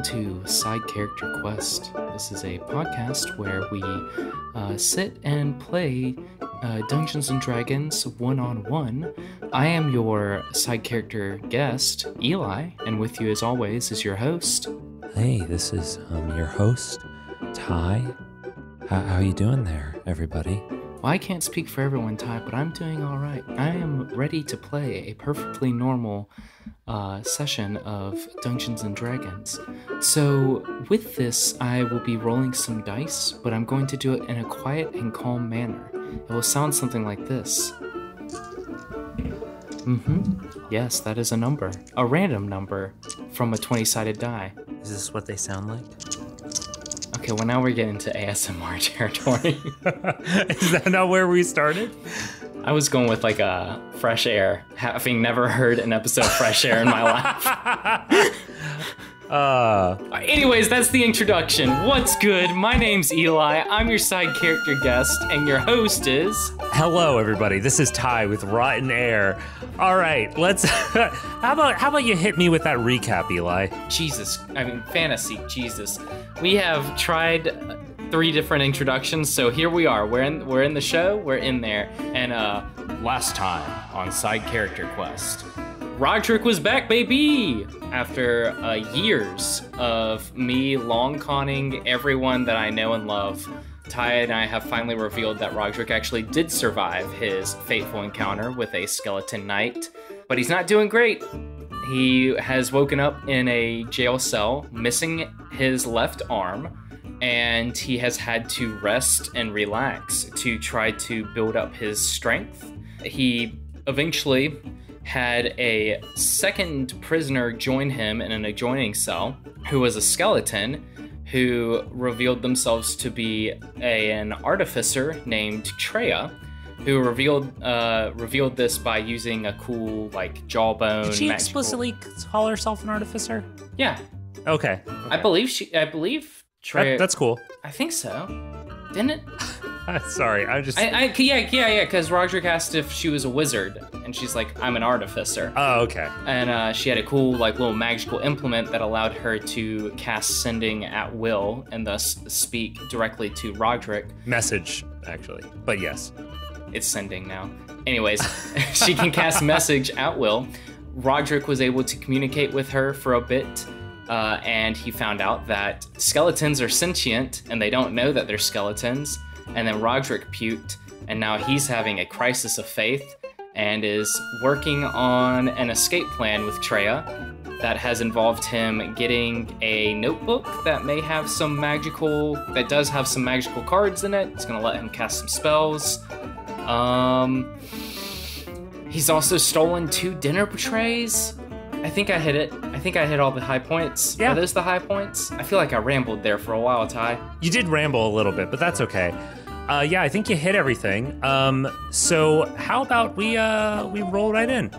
to Side Character Quest. This is a podcast where we sit and play Dungeons & Dragons one-on-one. I am your side character guest, Eli, and with you as always is your host. Hey, this is your host, Ty. How you doing there, everybody? Well, I can't speak for everyone, Ty, but I'm doing all right. I am ready to play a perfectly normal session of Dungeons & Dragons. So with this, I will be rolling some dice, but I'm going to do it in a quiet and calm manner. It will sound something like this. Yes, that is a number. A random number from a 20-sided die. Is this what they sound like? Okay, well now we're getting into ASMR territory. Is that not where we started? I was going with like a Fresh Air, having never heard an episode of Fresh Air in my life. Anyways, that's the introduction. What's good? My name's Eli. I'm your side character guest, and your host is... Hello, everybody. This is Ty with Rotten Air. All right, let's... How about you hit me with that recap, Eli? Fantasy, Jesus. We have tried 3 different introductions, so here we are. We're in the show, we're in there. And last time on Side Character Quest, Roderick was back, baby! After years of me long conning everyone that I know and love, Ty and I have finally revealed that Roderick actually did survive his fateful encounter with a skeleton knight, but he's not doing great. He has woken up in a jail cell, missing his left arm, and he has had to rest and relax to try to build up his strength. He eventually had a second prisoner join him in an adjoining cell, who was a skeleton, who revealed themselves to be an artificer named Treya, who revealed this by using a cool, like, jawbone. Did she explicitly call herself an artificer? Yeah. Okay. I believe Treya. That's cool. I think so. Didn't it? Sorry, Yeah, because Roderick asked if she was a wizard, and she's like, I'm an artificer. Oh, okay. And she had a cool, like, little magical implement that allowed her to cast sending at will, and thus speak directly to Roderick. Message, actually, but yes. It's sending now. Anyways, she can cast message at will. Roderick was able to communicate with her for a bit, and he found out that skeletons are sentient, and they don't know that they're skeletons. And then Roderick puked, and now he's having a crisis of faith and is working on an escape plan with Treya that has involved him getting a notebook that does have some magical cards in it. It's gonna let him cast some spells. He's also stolen 2 dinner trays. I think I hit it. I think I hit all the high points. Yeah. Are those the high points? I feel like I rambled there for a while, Ty. You did ramble a little bit, but that's okay. Yeah, I think you hit everything. So how about we roll right in?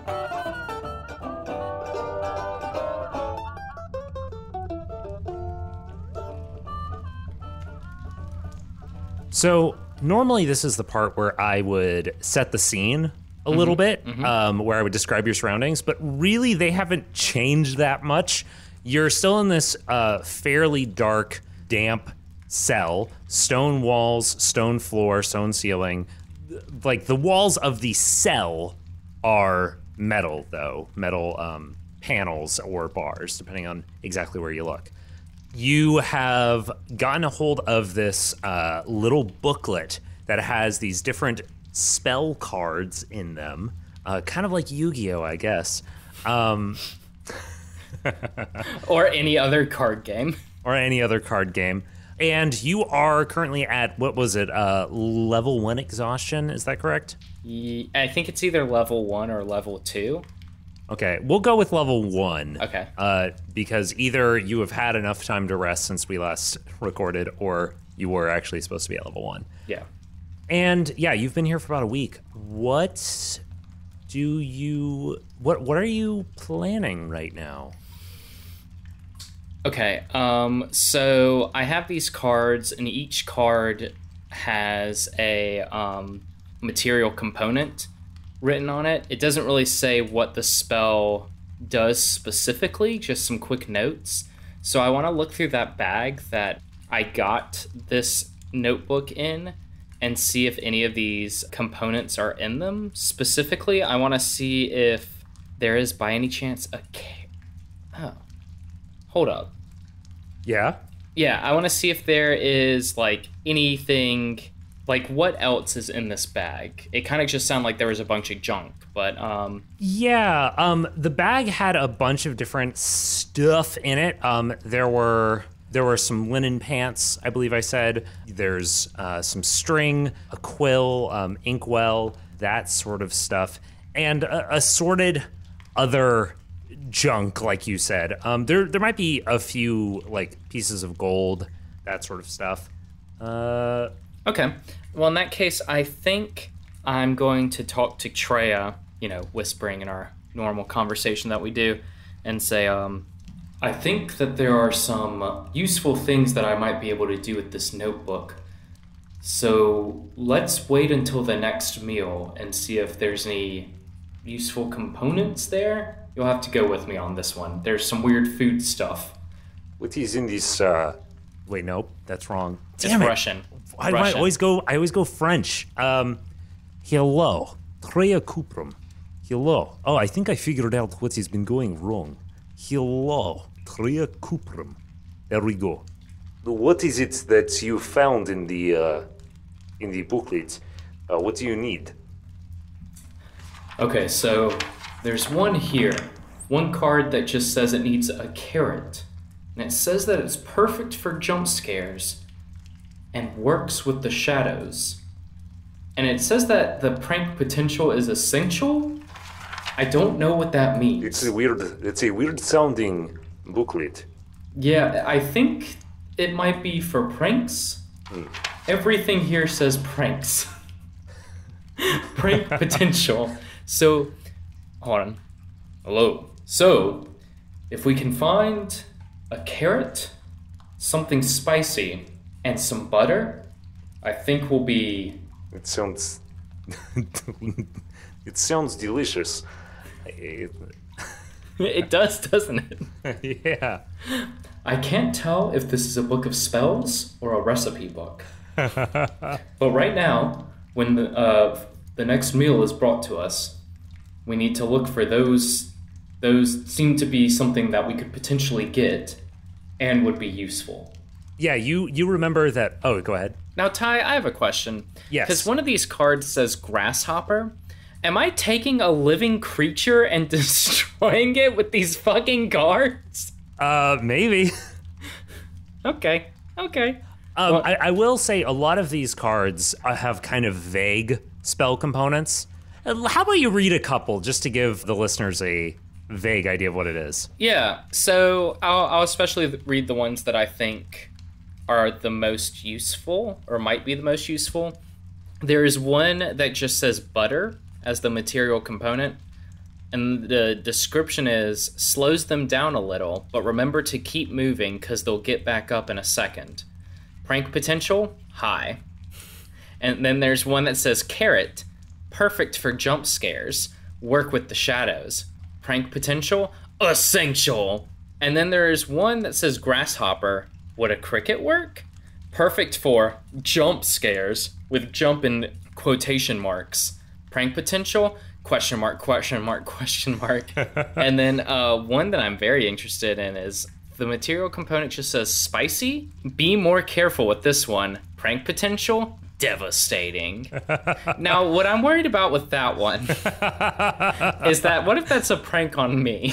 So normally this is the part where I would set the scene a little bit, where I would describe your surroundings, but really they haven't changed that much. You're still in this fairly dark, damp cell, stone walls, stone floor, stone ceiling. Like, the walls of the cell are metal, though. Metal panels or bars, depending on exactly where you look. You have gotten a hold of this little booklet that has these different spell cards in them, kind of like Yu-Gi-Oh, I guess. Or any other card game. And you are currently at, what was it, level 1 exhaustion, is that correct? I think it's either level 1 or level 2. Okay, we'll go with level 1. Okay. Because either you have had enough time to rest since we last recorded, or you were actually supposed to be at level 1. Yeah. And yeah, you've been here for about a week. What are you planning right now? Okay, so I have these cards, and each card has a material component written on it. It doesn't really say what the spell does specifically, just some quick notes. So I want to look through that bag that I got this notebook in and see if any of these components are in them. Specifically, I want to see if there is by any chance oh, hold up. Yeah? Yeah, I want to see if there is like anything, like what else is in this bag. It kind of just sounded like there was a bunch of junk, but Yeah, the bag had a bunch of different stuff in it. There were some linen pants, I believe I said. There's some string, a quill, inkwell, that sort of stuff, and assorted other junk, like you said. There might be a few like pieces of gold, that sort of stuff. Okay. Well, in that case, I think I'm going to talk to Treya, whispering in our normal conversation that we do, and say, I think that there are some useful things that I might be able to do with this notebook. So let's wait until the next meal and see if there's any useful components there. You'll have to go with me on this one. There's some weird food stuff. What is in this? Wait, nope, that's wrong. It's Russian. I always go French. Hello, Treya Kuprum. Hello. Oh, I think I figured out what has been going wrong. Hello, Treya Kuprum. There we go. What is it that you found in the booklet? What do you need? Okay, so there's one here. One card that just says it needs a carrot. And it says that it's perfect for jump scares and works with the shadows. And it says that the prank potential is essential. I don't know what that means. It's a weird sounding booklet. Yeah, I think it might be for pranks. Everything here says pranks. Prank potential. So, hold on. Hello. So, if we can find a carrot, something spicy, and some butter, I think we'll be... It sounds... It sounds delicious. It does, doesn't it? Yeah. I can't tell if this is a book of spells or a recipe book. But right now, when the next meal is brought to us, we need to look for those. Those seem to be something that we could potentially get and would be useful. Yeah, you remember that... Oh, go ahead. Now, Ty, I have a question. Yes. Because one of these cards says grasshopper. Am I taking a living creature and destroying it with these fucking cards? Maybe. Okay. Well, I will say a lot of these cards have kind of vague spell components. How about you read a couple just to give the listeners a vague idea of what it is? Yeah, so I'll especially read the ones that I think are the most useful, or might be the most useful. There is one that just says butter as the material component, and the description is, slows them down a little, but remember to keep moving because they'll get back up in a second. Prank potential, high. And then there's one that says carrot, perfect for jump scares, work with the shadows. Prank potential, essential. And then there's one that says grasshopper, would a cricket work? Perfect for jump scares, with jump in quotation marks. Prank potential, question mark, question mark, question mark. And then one that I'm very interested in is the material component just says spicy. Be more careful with this one. Prank potential, devastating. Now, what I'm worried about with that one is that what if that's a prank on me?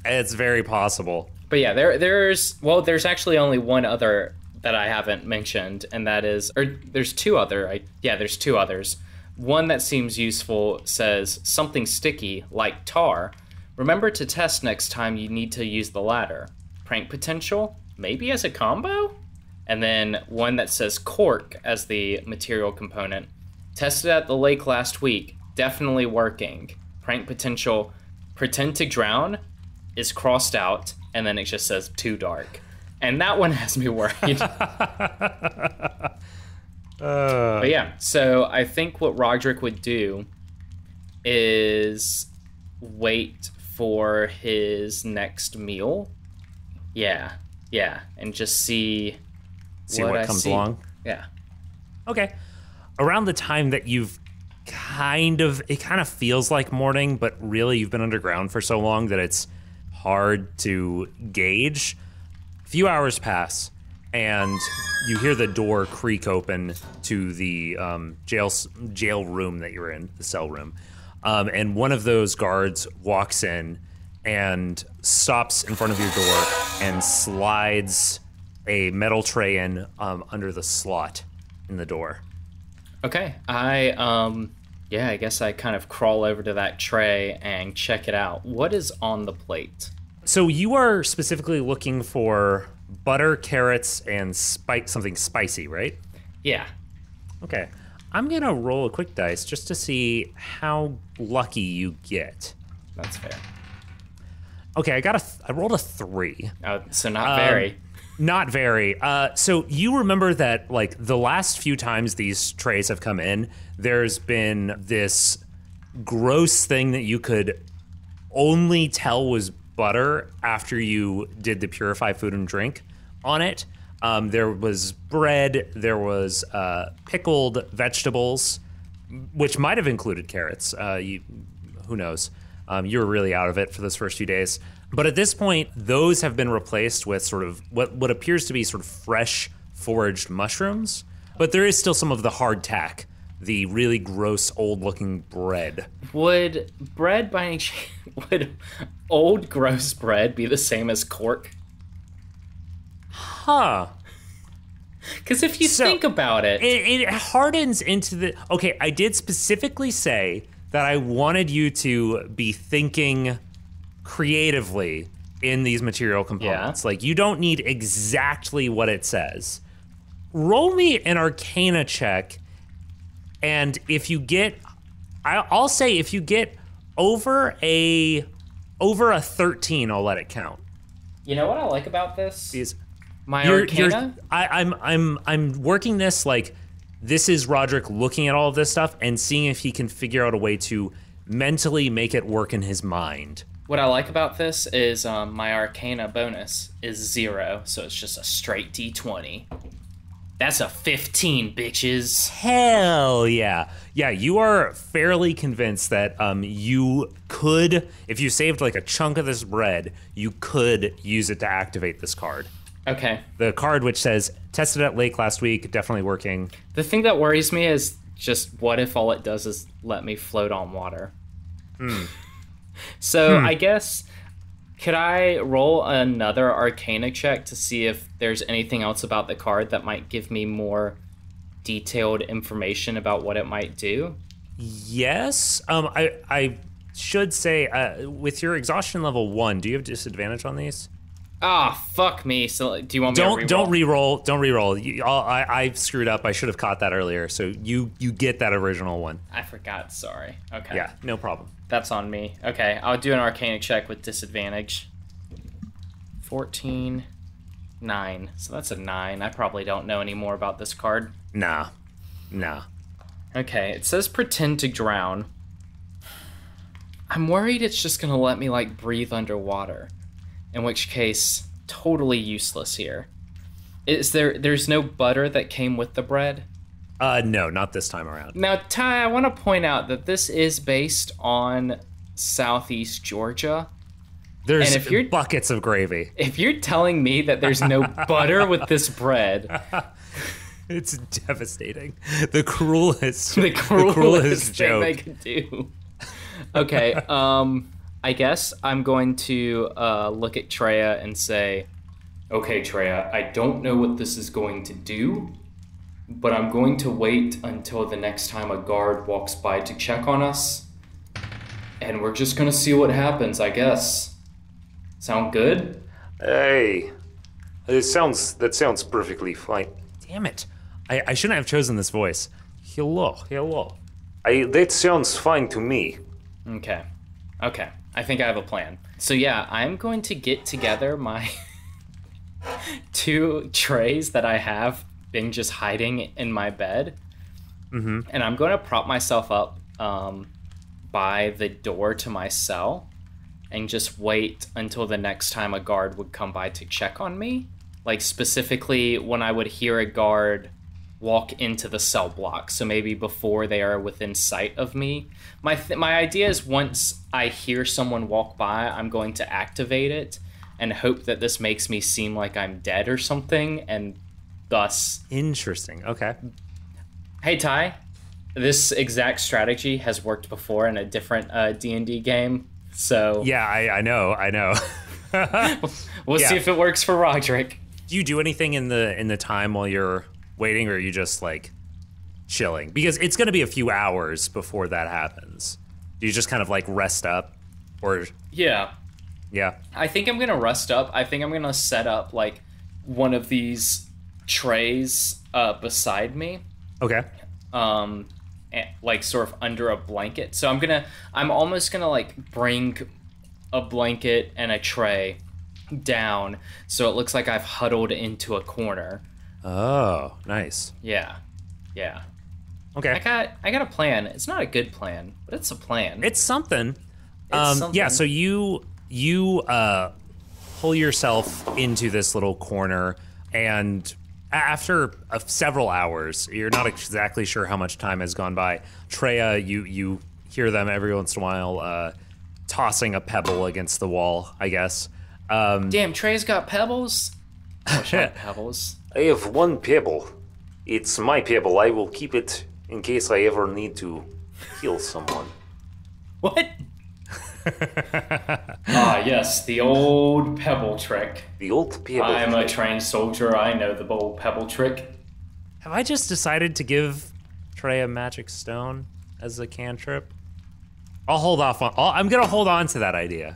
It's very possible. But yeah, there's actually only one other that I haven't mentioned, and that is, or there's two others. One that seems useful says something sticky like tar. Remember to test next time you need to use the ladder. Prank potential, maybe as a combo? And then one that says cork as the material component. Tested at the lake last week, definitely working. Prank potential, pretend to drown is crossed out, and then it just says too dark. And that one has me worried. But yeah, so I think what Roderick would do is wait for his next meal. Yeah, and just see what comes along. Yeah. Okay. Around the time that you've it kind of feels like morning, but really you've been underground for so long that it's hard to gauge. A few hours pass, and you hear the door creak open to the jail room that you're in, the cell room. And one of those guards walks in and stops in front of your door and slides a metal tray in under the slot in the door. Okay, I guess I kind of crawl over to that tray and check it out. What is on the plate? So you are specifically looking for butter, carrots, and something spicy, right? Yeah. Okay. I'm going to roll a quick dice just to see how lucky you get. That's fair. Okay, I rolled a 3. Oh, so not very. Not very. So you remember that, like, the last few times these trays have come in, there's been this gross thing that you could only tell was butter after you did the Purify Food and Drink on it. There was bread, there was pickled vegetables, which might have included carrots. Who knows? You were really out of it for those first few days. But at this point, those have been replaced with sort of what appears to be sort of fresh foraged mushrooms. But there is still some of the hardtack, the really gross old-looking bread. Would bread by any chance, would old gross bread be the same as cork? Huh. Because if you think about it... It hardens into the... Okay, I did specifically say that I wanted you to be thinking creatively in these material components. Yeah. Like, you don't need exactly what it says. Roll me an Arcana check, and if you get... I'll say if you get over a 13, I'll let it count. You know what I like about this? Arcana? I'm working this like this is Roderick looking at all of this stuff and seeing if he can figure out a way to mentally make it work in his mind. What I like about this is my Arcana bonus is 0, so it's just a straight D20. That's a 15, bitches. Hell yeah. Yeah, you are fairly convinced that you could, if you saved like a chunk of this bread, you could use it to activate this card. Okay. The card which says, tested at Lake last week, definitely working. The thing that worries me is just what if all it does is let me float on water? So I guess, could I roll another Arcana check to see if there's anything else about the card that might give me more detailed information about what it might do? Yes. I should say, with your exhaustion level 1, do you have disadvantage on these? Fuck me. So do you want me to reroll? Don't reroll. I screwed up. I should have caught that earlier. So you get that original one. I forgot. Sorry. Okay. Yeah, no problem. That's on me. Okay, I'll do an Arcana check with disadvantage. 14, 9. So that's a 9. I probably don't know any more about this card. Nah. Okay, it says pretend to drown. I'm worried it's just gonna let me, like, breathe underwater. In which case, totally useless here. There's no butter that came with the bread? No, not this time around. Now, Ty, I want to point out that this is based on Southeast Georgia. There's buckets of gravy. If you're telling me that there's no butter with this bread... It's devastating. The cruelest thing joke they could do. Okay, I guess I'm going to look at Treya and say, okay, Treya, I don't know what this is going to do, but I'm going to wait until the next time a guard walks by to check on us, and we're just going to see what happens, I guess. Sound good? Hey, that sounds perfectly fine. Damn it. I shouldn't have chosen this voice. Hello. That sounds fine to me. Okay. I think I have a plan. So yeah, I'm going to get together my 2 trays that I have been just hiding in my bed. Mm-hmm. And I'm going to prop myself up by the door to my cell. and just wait until the next time a guard would come by to check on me. Like, specifically when I would hear a guard walk into the cell block, so maybe before they are within sight of me. My idea is once I hear someone walk by, I'm going to activate it and hope that this makes me seem like I'm dead or something, and thus... Interesting, okay. Hey, Ty, this exact strategy has worked before in a different D&D game, so... Yeah, I know. We'll see if it works for Roderick. Do you do anything in the time while you're waiting, or are you just like chilling? Because it's going to be a few hours before that happens. Do you just kind of like rest up, or? Yeah. Yeah. I think I'm going to rest up. I think I'm going to set up like one of these trays beside me. Okay. Like sort of under a blanket. So I'm almost going to like bring a blanket and a tray down so it looks like I've huddled into a corner. Oh, nice. Yeah. Okay. I got a plan. It's not a good plan, but it's a plan. It's something. Something. Yeah, so you pull yourself into this little corner, and after several hours, you're not exactly sure how much time has gone by. Treya, you hear them every once in a while tossing a pebble against the wall, I guess. Damn, Treya's got pebbles? I wish I had pebbles. I have one pebble. It's my pebble. I will keep it in case I ever need to kill someone. What? Yes, the old pebble trick. The old pebble I am a trick. trained soldier. I know the old pebble trick. Have I just decided to give Treya a magic stone as a cantrip? I'll hold off on. I'm gonna hold on to that idea.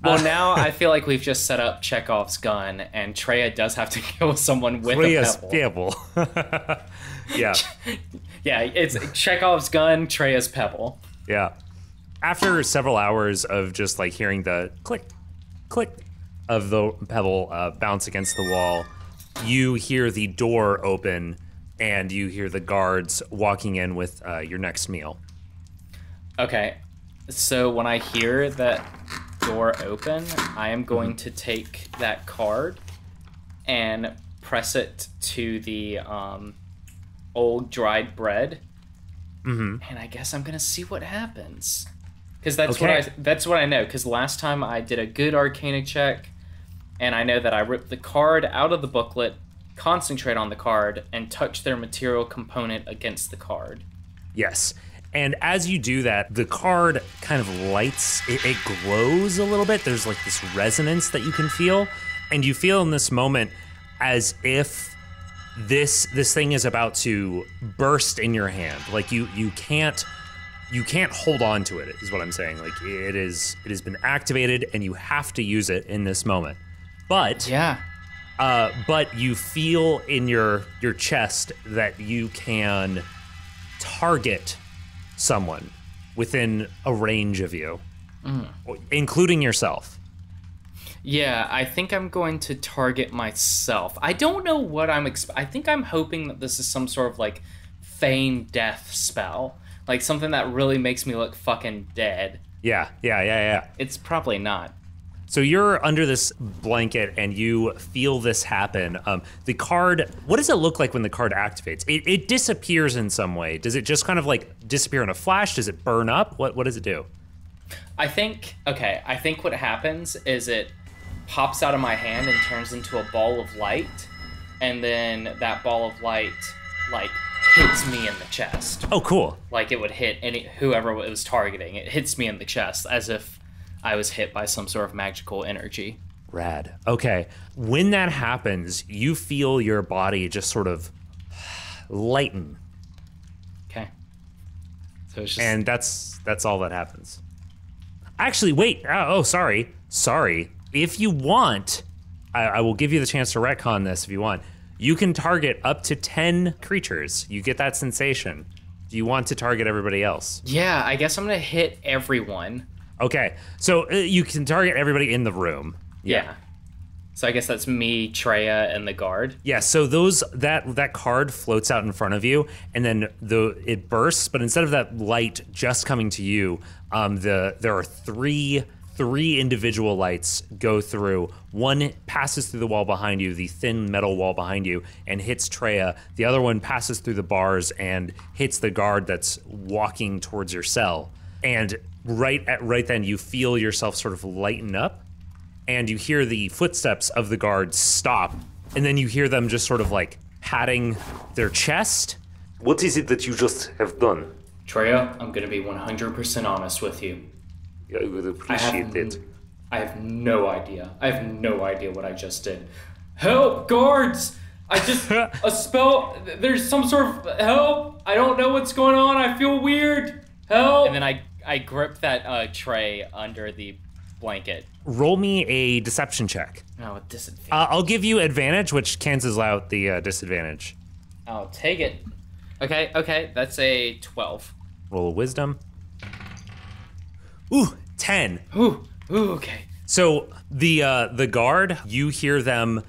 Well, now I feel like we've just set up Chekhov's gun, and Treya does have to kill someone with Treya's a pebble. Yeah. Yeah, it's Chekhov's gun, Treya's pebble. Yeah. After several hours of just like hearing the click, click of the pebble bounce against the wall, you hear the door open and you hear the guards walking in with your next meal. Okay, so when I hear that door open, I am going to take that card and press it to the old dried bread, and I guess I'm gonna see what happens. Because that's what I know. Because last time I did a good Arcana check, and I know that I ripped the card out of the booklet, concentrate on the card, and touch their material component against the card. Yes. And as you do that, the card kind of lights, it glows a little bit. There's like this resonance that you can feel. And you feel in this moment as if this thing is about to burst in your hand. Like you can't hold on to it, is what I'm saying. Like it has been activated and you have to use it in this moment. But yeah. But you feel in your chest that you can target someone within a range of you, including yourself. Yeah, I think I'm going to target myself. I don't know what I think I'm hoping that this is some sort of like feign death spell. Like something that really makes me look fucking dead. Yeah. It's probably not. So you're under this blanket and you feel this happen. The card, what does it look like when the card activates? It disappears in some way. Does it just kind of like disappear in a flash? Does it burn up? What does it do? I think what happens is it pops out of my hand and turns into a ball of light. And then that ball of light, like, hits me in the chest. Oh, cool. Like it would hit whoever it was targeting. It hits me in the chest as if I was hit by some sort of magical energy. Rad. Okay. When that happens, you feel your body just sort of lighten. Okay. So it's just... And that's all that happens. Actually, wait. Sorry. If you want, I will give you the chance to retcon this if you want. You can target up to 10 creatures. You get that sensation. Do you want to target everybody else? Yeah, I guess I'm going to hit everyone. Okay, so you can target everybody in the room. Yeah. So I guess that's me, Treya, and the guard. Yeah, so that card floats out in front of you, and then it bursts, but instead of that light just coming to you, there are 3 3 individual lights go through. One passes through the wall behind you, the thin metal wall behind you, and hits Treya. The other one passes through the bars and hits the guard that's walking towards your cell. And right then, you feel yourself sort of lighten up, and you hear the footsteps of the guards stop, and then you hear them just sort of like patting their chest. What is it that you just have done? Treya, I'm gonna be 100% honest with you. I would appreciate it. I have no idea. I have no idea what I just did. Help, guards! I just, a spell, there's some sort of, help! I don't know what's going on, I feel weird! Help! And then I grip that tray under the blanket. Roll me a deception check. Oh, disadvantage. I'll give you advantage, which cancels out the disadvantage. I'll take it. Okay, that's a 12. Roll a wisdom. Ooh, 10. Ooh, okay. So the guard, you hear them,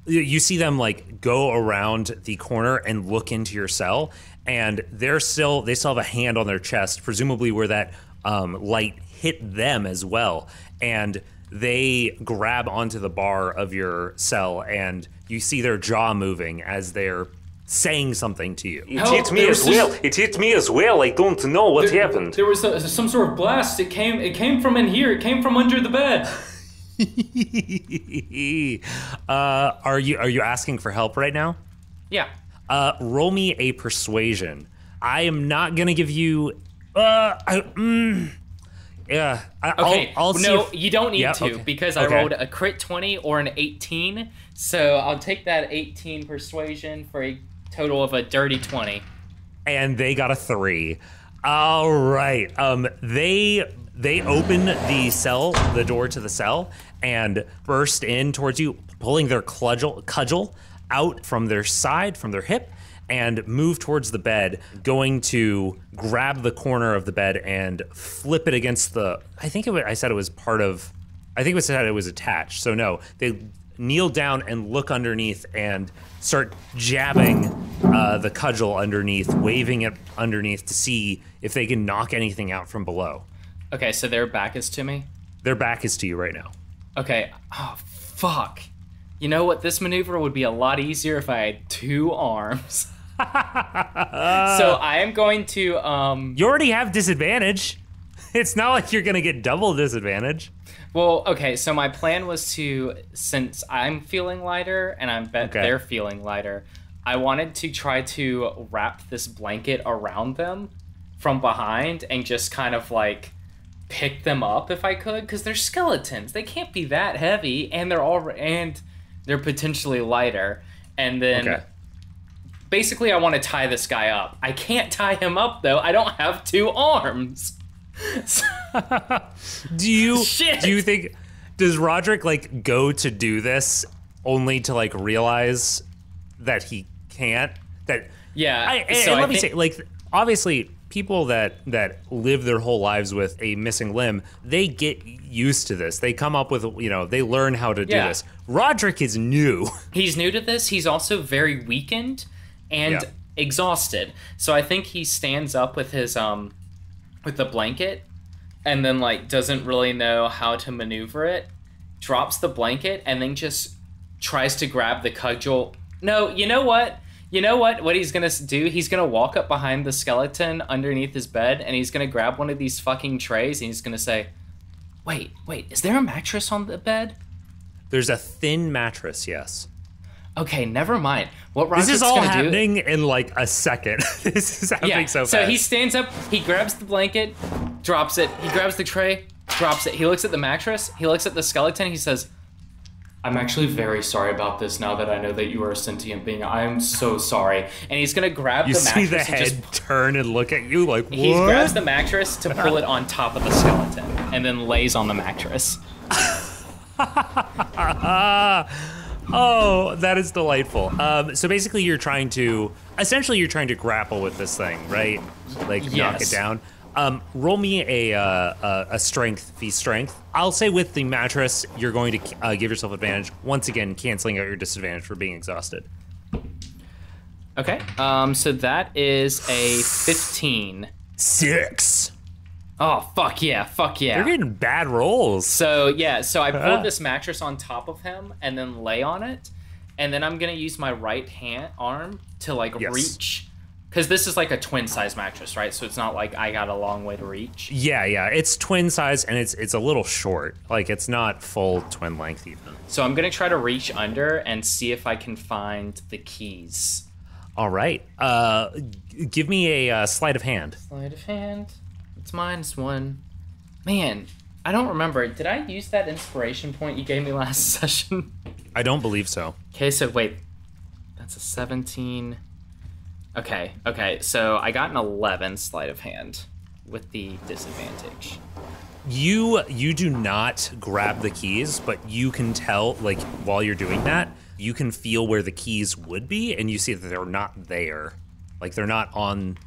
you see them like go around the corner and look into your cell, and they still have a hand on their chest, presumably where that light hit them as well, and they grab onto the bar of your cell, and you see their jaw moving as they're saying something to you. It hit me as well. It hit me as well. I don't know what happened. There was some sort of blast. It came from in here. It came from under the bed. Are you asking for help right now? Yeah. Roll me a persuasion. I am not gonna give you. Yeah. I'll see no, if, you don't need to okay. because I rolled a crit 20 or an 18. So I'll take that 18 persuasion for a total of a dirty 20. And they got a 3. All right. They open the door to the cell, and burst in towards you, pulling their cudgel out from their side, from their hip, and move towards the bed, going to grab the corner of the bed and flip it against I said it was attached. So no, they kneel down and look underneath and start jabbing the cudgel underneath, waving it underneath to see if they can knock anything out from below. Okay, so their back is to me? Their back is to you right now. Okay, oh, fuck. You know what? This maneuver would be a lot easier if I had 2 arms. So I am going to, You already have disadvantage. It's not like you're gonna get double disadvantage. Well, okay, so my plan was to, since I'm feeling lighter and I bet they're feeling lighter, I wanted to try to wrap this blanket around them from behind and just kind of like pick them up if I could, because they're skeletons. They can't be that heavy, and they're potentially lighter. And then basically I want to tie this guy up. I can't tie him up though. I don't have 2 arms. Do you think, does Roderick like go to do this only to like realize that he can't? Let me say, like, obviously people that live their whole lives with a missing limb, they get used to this. They come up with, they learn how to do this. Roderick is new. He's new to this. He's also very weakened and exhausted. So I think he stands up with his with the blanket, and then like doesn't really know how to maneuver it, drops the blanket, and then just tries to grab the cudgel. No, you know what? What he's gonna do? He's gonna walk up behind the skeleton underneath his bed, and he's gonna grab one of these fucking trays, and he's gonna say, wait, is there a mattress on the bed? There's a thin mattress, yes. Okay, never mind. What Roderick's This is all gonna happening in like a second. This is happening so fast. So he stands up, he grabs the blanket, drops it. He grabs the tray, drops it. He looks at the mattress, he looks at the skeleton, he says, I'm actually very sorry about this now that I know that you are a sentient being. I'm so sorry. And he's gonna grab the mattress. You see the head turn and look at you like, what? He grabs the mattress to pull it on top of the skeleton and then lays on the mattress. Oh, that is delightful. So basically you're trying to grapple with this thing, right? Like knock it down. Roll me a strength, feast strength. I'll say with the mattress, you're going to give yourself advantage, once again canceling out your disadvantage for being exhausted. Okay, so that is a 15. 6. Oh, fuck yeah, fuck yeah. They're getting bad rolls. So, yeah, so I pulled this mattress on top of him and then lay on it. And then I'm going to use my right arm to, like, reach. Because this is, like, a twin-size mattress, right? So it's not like I got a long way to reach. Yeah. It's twin size, and it's a little short. Like, it's not full twin length even. So I'm going to try to reach under and see if I can find the keys. All right. Give me a sleight of hand. Sleight of hand. It's -1. Man, I don't remember. Did I use that inspiration point you gave me last session? I don't believe so. Okay, so wait. That's a 17. Okay, so I got an 11 sleight of hand with the disadvantage. You do not grab the keys, but you can tell, like, while you're doing that, you can feel where the keys would be, and you see that they're not there. Like, they're not on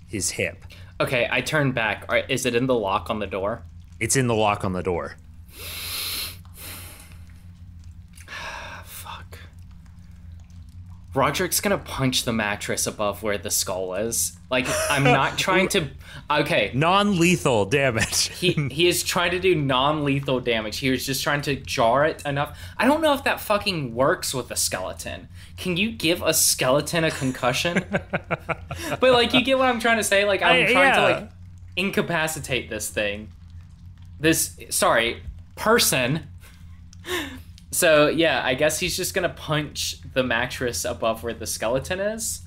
his hip. Okay, I turn back. All right, is it in the lock on the door? It's in the lock on the door. Fuck. Roderick's gonna punch the mattress above where the skull is. Like, I'm not trying to... Okay. Non-lethal damage. He is trying to do non-lethal damage. He was just trying to jar it enough. I don't know if that fucking works with a skeleton. Can you give a skeleton a concussion? But, like, you get what I'm trying to say? Like, I'm trying to, like, incapacitate this thing. Person. So, yeah, I guess he's just gonna punch the mattress above where the skeleton is.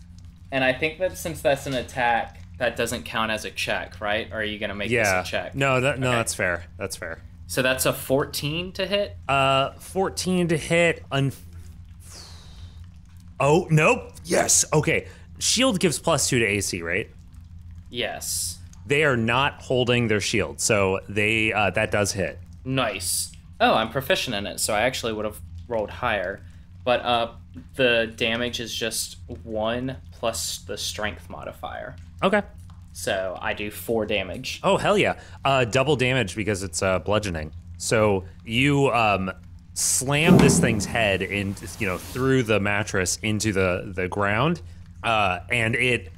And I think that since that's an attack, that doesn't count as a check, right? Or are you gonna make this a check? No, that's fair. That's fair. So that's a 14 to hit? 14 to hit. Oh, nope. Yes. Okay. Shield gives +2 to AC, right? Yes. They are not holding their shield, so they that does hit. Nice. Oh, I'm proficient in it, so I actually would have rolled higher. But the damage is just 1 plus the strength modifier. Okay. So I do 4 damage. Oh, hell yeah. Double damage because it's bludgeoning. So you slam this thing's head in, through the mattress into the ground, and it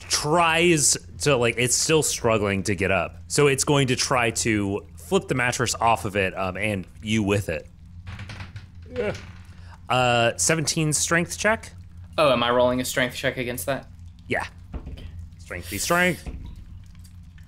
tries to, like, it's still struggling to get up. So it's going to try to flip the mattress off of it, and you with it. 17 strength check. Oh, am I rolling a strength check against that? Yeah. Strength be strength.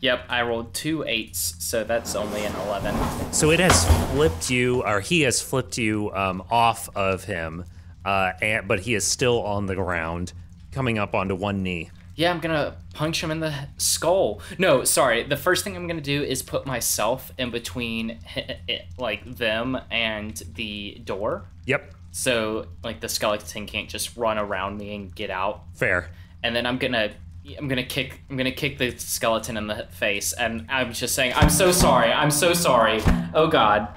Yep, I rolled 2 8s, so that's only an 11. So it has flipped you, or he has flipped you off of him, but he is still on the ground, coming up onto one knee. Yeah, I'm gonna punch him in the skull. No, sorry. The first thing I'm gonna do is put myself in between, like, them and the door. Yep. So, like, the skeleton can't just run around me and get out. Fair. And then I'm gonna kick the skeleton in the face, and I'm just saying, I'm so sorry. Oh God.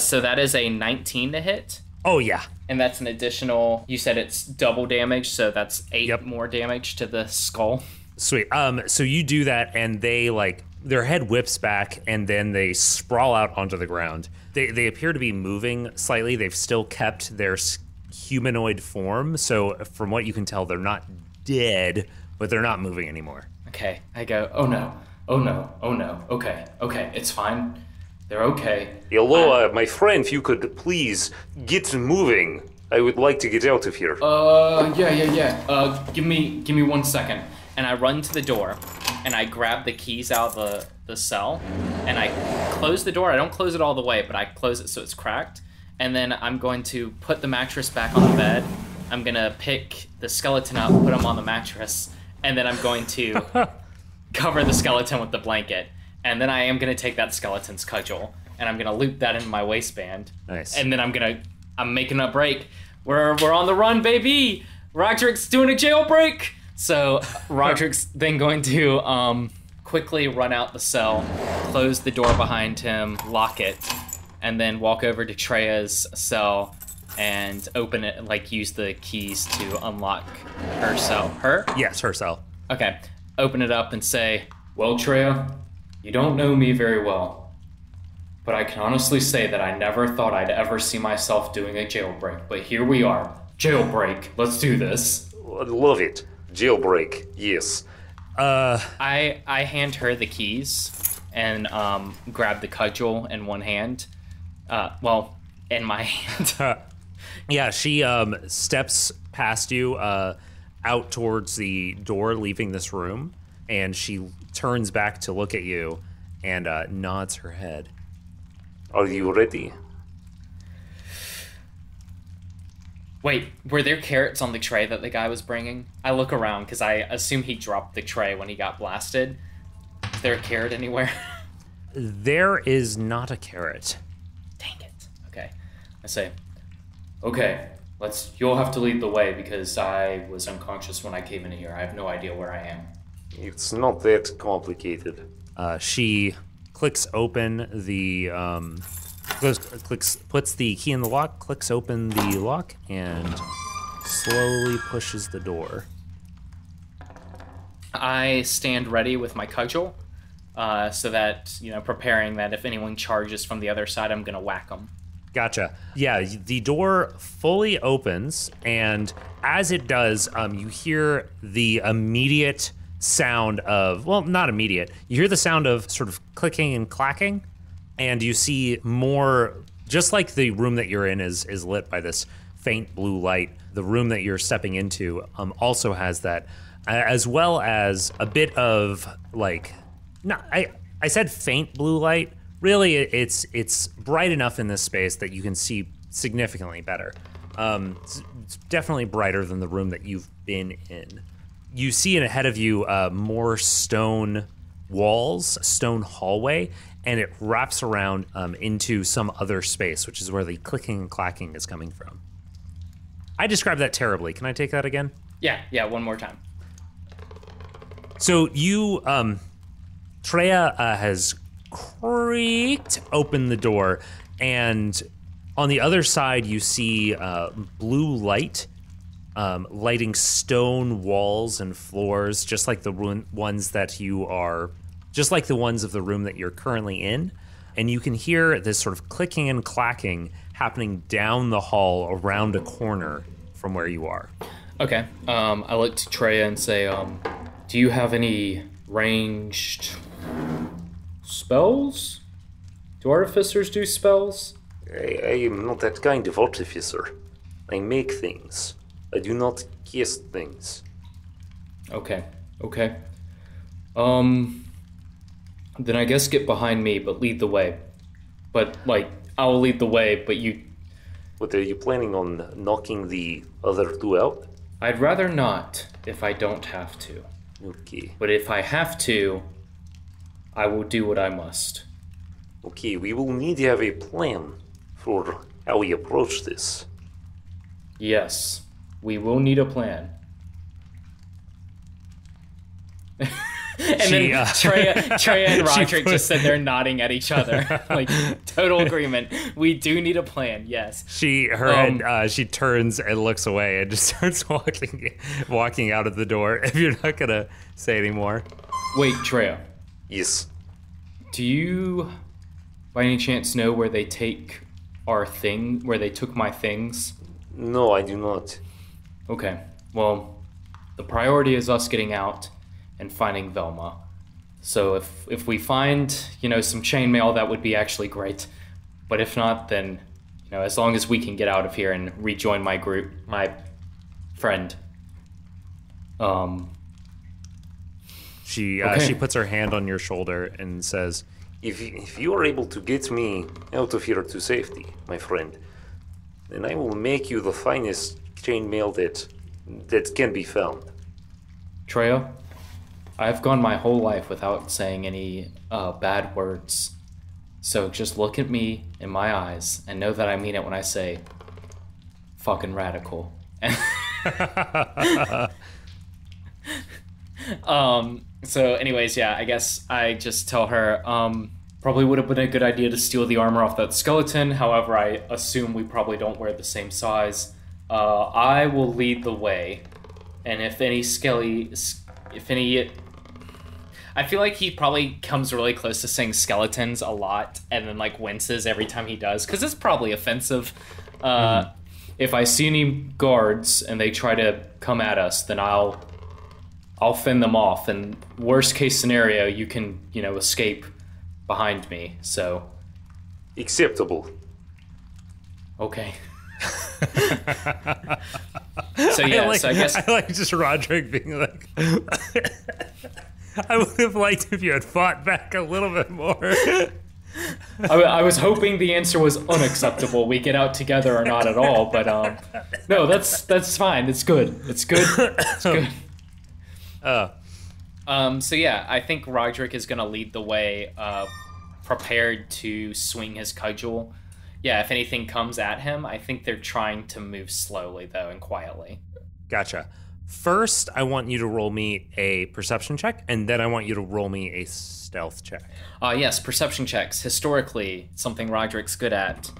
So that is a 19 to hit. Oh yeah. And that's an additional, you said it's double damage, so that's 8 more damage to the skull. Sweet. So you do that, and they, like, their head whips back, and then they sprawl out onto the ground. They appear to be moving slightly. They've still kept their humanoid form, so from what you can tell, they're not dead, but they're not moving anymore. Okay, I go, oh no, okay, it's fine. They're okay. Hello, my friend, if you could please get moving. I would like to get out of here. Yeah. Give me 1 second. And I run to the door, and I grab the keys out of the cell, and I close the door. I don't close it all the way, but I close it so it's cracked. And then I'm going to put the mattress back on the bed. I'm gonna pick the skeleton up, put him on the mattress, and then I'm going to cover the skeleton with the blanket. And then I am gonna take that skeleton's cudgel, and I'm gonna loop that in my waistband. Nice. And then I'm making a break. We're on the run, baby! Roderick's doing a jailbreak! So Roderick's then going to quickly run out the cell, close the door behind him, lock it, and then walk over to Treya's cell and open it, like, use the keys to unlock her cell. Her? Yes, her cell. Okay. Open it up and say, well, Treya, you don't know me very well, but I can honestly say that I never thought I'd ever see myself doing a jailbreak, but here we are. Jailbreak. Let's do this. I love it. Jailbreak, yes. I hand her the keys and grab the cudgel in one hand. In my hand. Yeah, she steps past you out towards the door, leaving this room, and she turns back to look at you and nods her head. Are you ready? Wait, were there carrots on the tray that the guy was bringing? I look around because I assume he dropped the tray when he got blasted. Is there a carrot anywhere? There is not a carrot. Dang it. Okay. I say, okay, you'll have to lead the way because I was unconscious when I came in here. I have no idea where I am. It's not that complicated. She clicks open the, puts the key in the lock, clicks open the lock, and slowly pushes the door. I stand ready with my cudgel, so that, preparing that if anyone charges from the other side, I'm going to whack them. Gotcha. Yeah, the door fully opens, and as it does, you hear the immediate sound of, well, not immediate, you hear the sound of sort of clicking and clacking, and you see more, just like the room that you're in is lit by this faint blue light, the room that you're stepping into also has that, as well as a bit of, like, I said faint blue light. Really, it's bright enough in this space that you can see significantly better. It's definitely brighter than the room that you've been in. You see ahead of you more stone walls, stone hallway, and it wraps around into some other space, which is where the clicking and clacking is coming from. I described that terribly. Can I take that again? Yeah, one more time. So you, Treya has creaked open the door, and on the other side you see blue light lighting stone walls and floors, just like the ones of the room that you're currently in. And you can hear this sort of clicking and clacking happening down the hall around a corner from where you are. Okay. I look to Treya and say, do you have any ranged spells? Do artificers do spells? I am not that kind of artificer. I make things. I do not cast things. Okay. Then I guess get behind me, but lead the way. But, I'll lead the way, but you... What, are you planning on knocking the other two out? I'd rather not, if I don't have to. Okay. But if I have to, I will do what I must. Okay, we will need to have a plan for how we approach this. Yes, we will need a plan. And then Treya and Roderick just sit there nodding at each other, like total agreement. We do need a plan. Yes. She turns and looks away and just starts walking out of the door. If you're not gonna say any more. Wait, Treya. Yes. Do you, by any chance, know where they take where they took my things? No, I do not. Okay. Well, the priority is us getting out and finding Velma. So if we find, some chainmail, that would be actually great. But if not, then, as long as we can get out of here and rejoin my group, my friend. She puts her hand on your shoulder and says, If you are able to get me out of here to safety, my friend, then I will make you the finest chainmail that can be found. Treya, I've gone my whole life without saying any bad words. So just look at me in my eyes and know that I mean it when I say fucking radical. So anyways, yeah, I guess I just tell her, probably would have been a good idea to steal the armor off that skeleton. However, I assume we probably don't wear the same size. I will lead the way. And if any I feel like he probably comes really close to saying skeletons a lot and then winces every time he does, because it's probably offensive. If I see any guards and they try to come at us, then I'll I'll fend them off, and worst case scenario, you can, escape behind me. So, Acceptable. okay. So yeah, I guess I like just Roderick being like, I would have liked if you had fought back a little bit more. I was hoping the answer was unacceptable. We get out together or not at all, but no, that's fine. It's good. It's good. It's good. So yeah, I think Roderick is gonna lead the way, prepared to swing his cudgel. Yeah, if anything comes at him, I think they're trying to move slowly though and quietly. Gotcha. First, I want you to roll me a perception check, and then I want you to roll me a stealth check. Yes, perception checks. Historically, something Roderick's good at,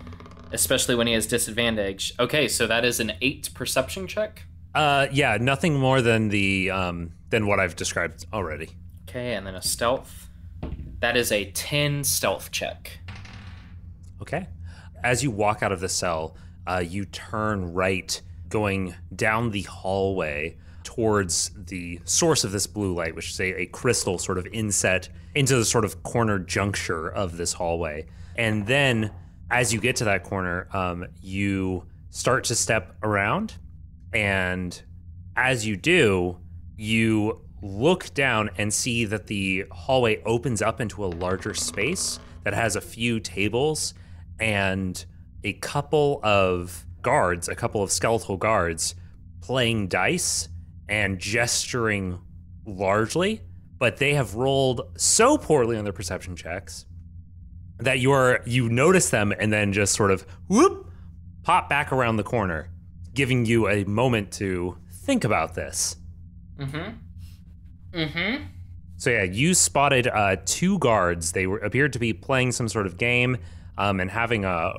especially when he has disadvantage. Okay, so that is an 8 perception check. Yeah, nothing more than than what I've described already. Okay, and then a stealth. That is a 10 stealth check. Okay. As you walk out of the cell, you turn right, going down the hallway towards the source of this blue light, which is a crystal sort of inset into the sort of corner juncture of this hallway. And then as you get to that corner, you start to step around. And as you do, you look down and see that the hallway opens up into a larger space that has a few tables and a couple of guards, a couple of skeletal guards playing dice and gesturing largely, but they have rolled so poorly on their perception checks that you notice them and then just sort of whoop, pop back around the corner, giving you a moment to think about this. So yeah, you spotted 2 guards. They appeared to be playing some sort of game and having a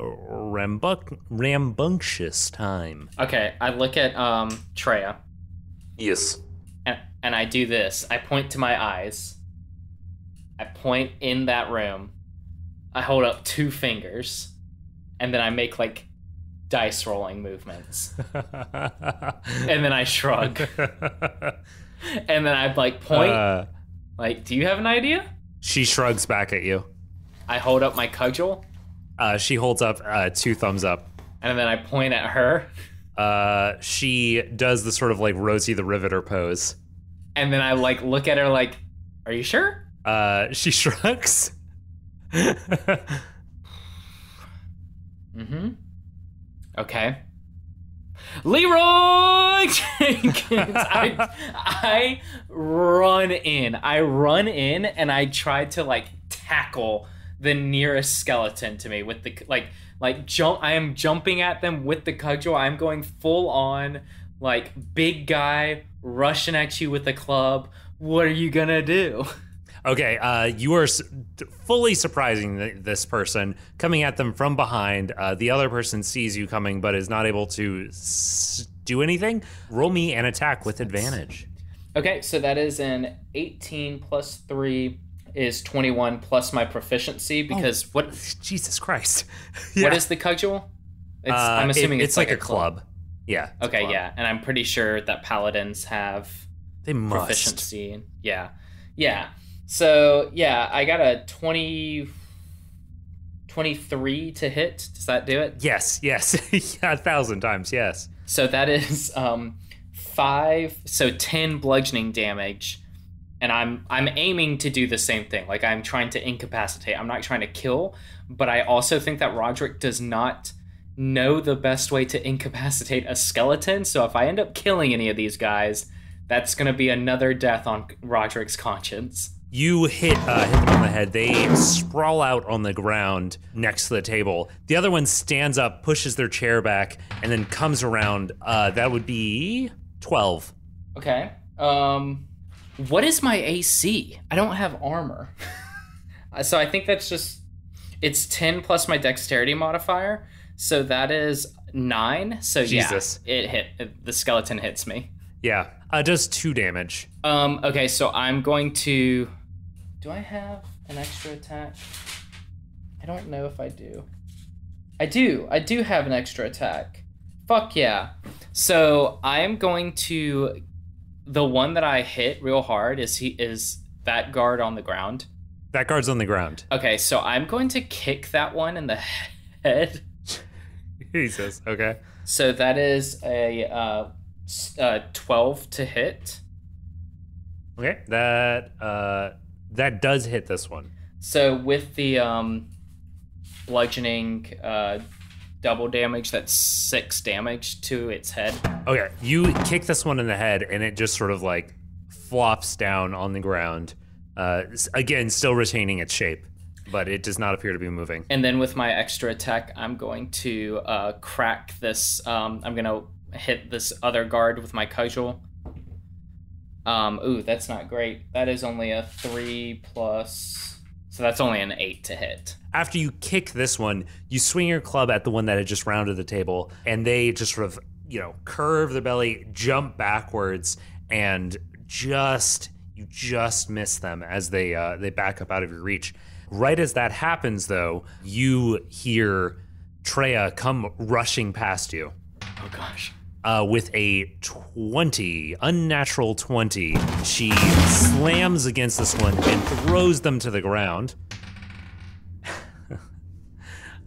rambunctious time. Okay, I look at Treya. Yes. And I do this. I point to my eyes. I point in that room. I hold up 2 fingers. And then I make, like, dice rolling movements. And then I shrug. And then I, like, point. Like, do you have an idea? She shrugs back at you. I hold up my cudgel. She holds up 2 thumbs up. And then I point at her. She does the sort of like Rosie the Riveter pose. And then I like look at her like, are you sure? She shrugs. Okay. Leroy Jenkins! I run in. And I try to like tackle the nearest skeleton to me with the jump. I am jumping at them with the cudgel. I'm going full on like big guy rushing at you with a club. What are you gonna do? Okay, you are fully surprising this person, coming at them from behind. The other person sees you coming but is not able to do anything. Roll me an attack with advantage. Okay, so that is an 18 plus 3 is 21 plus my proficiency because what? Jesus Christ. Yeah. What is the cudgel? I'm assuming it's like a club. Yeah. Okay, club. yeah. And I'm pretty sure that paladins have proficiency. Yeah. Yeah. So, yeah, I got a 23 to hit. Does that do it? Yes. Yeah, 1,000 times, yes. So that is 10 bludgeoning damage. And I'm aiming to do the same thing. Like, I'm trying to incapacitate. I'm not trying to kill. But I also think that Roderick does not know the best way to incapacitate a skeleton. So if I end up killing any of these guys, that's going to be another death on Roderick's conscience. You hit them on the head. They sprawl out on the ground next to the table. The other one stands up, pushes their chair back, and then comes around. That would be 12. Okay. What is my AC? I don't have armor. So I think that's just... It's 10 plus my dexterity modifier. So that is 9. So Jesus. Yeah, it hit. The skeleton hits me. Yeah. Does 2 damage. Okay, so I'm going to... Do I have an extra attack? I don't know if I do. I do have an extra attack. Fuck yeah. So I'm going to the one that I hit real hard, is that guard on the ground? That guard's on the ground. Okay, so I'm going to kick that one in the head. Jesus. Okay. So that is a 12 to hit. Okay. That does hit this one. So with the bludgeoning double damage, that's 6 damage to its head. Okay, you kick this one in the head, and it just sort of like flops down on the ground. Again, still retaining its shape, but it does not appear to be moving. And then with my extra attack, I'm going to crack this. I'm going to hit this other guard with my cudgel. Ooh, that's not great. That is only a 3 plus... So that's only an 8 to hit. After you kick this one, you swing your club at the one that had just rounded the table, and they just sort of, curve the belly, jump backwards, and you just miss them as they back up out of your reach. Right as that happens, though, you hear Treya come rushing past you. Oh, gosh. With a 20, unnatural 20. She slams against this one and throws them to the ground.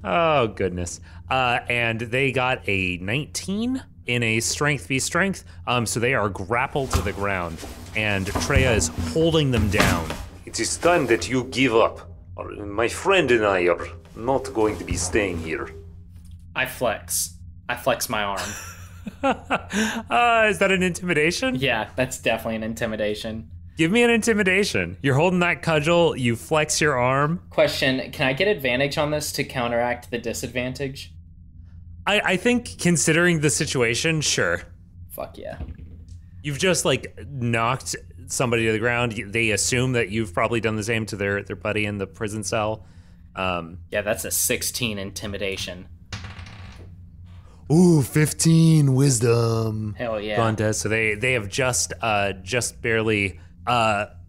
Oh, goodness. And they got a 19 in a strength v strength. So they are grappled to the ground, and Treya is holding them down. It is time that you give up. My friend and I are not going to be staying here. I flex my arm. Is that an intimidation? Yeah, that's definitely an intimidation. Give me an intimidation. You're holding that cudgel, you flex your arm. Question, can I get advantage on this to counteract the disadvantage? I think, considering the situation, sure. Fuck yeah. You've just, knocked somebody to the ground. They assume that you've probably done the same to their buddy in the prison cell. Yeah, that's a 16 intimidation. Ooh, 15 wisdom. Hell yeah. Contest. So they have just barely,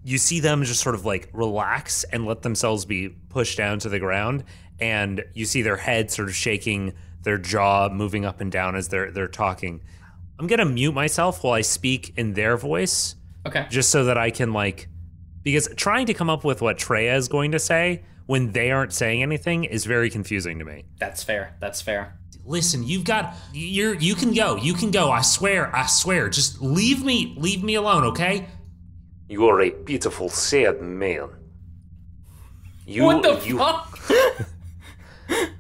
you see them just sort of relax and let themselves be pushed down to the ground. And you see their head sort of shaking, their jaw moving up and down as they're talking. I'm going to mute myself while I speak in their voice. Okay. Just so that I can because trying to come up with what Treya is going to say when they aren't saying anything is very confusing to me. That's fair. Listen, you can go. I swear. Just leave me alone, okay? You are a pitiful, sad man. What the fuck?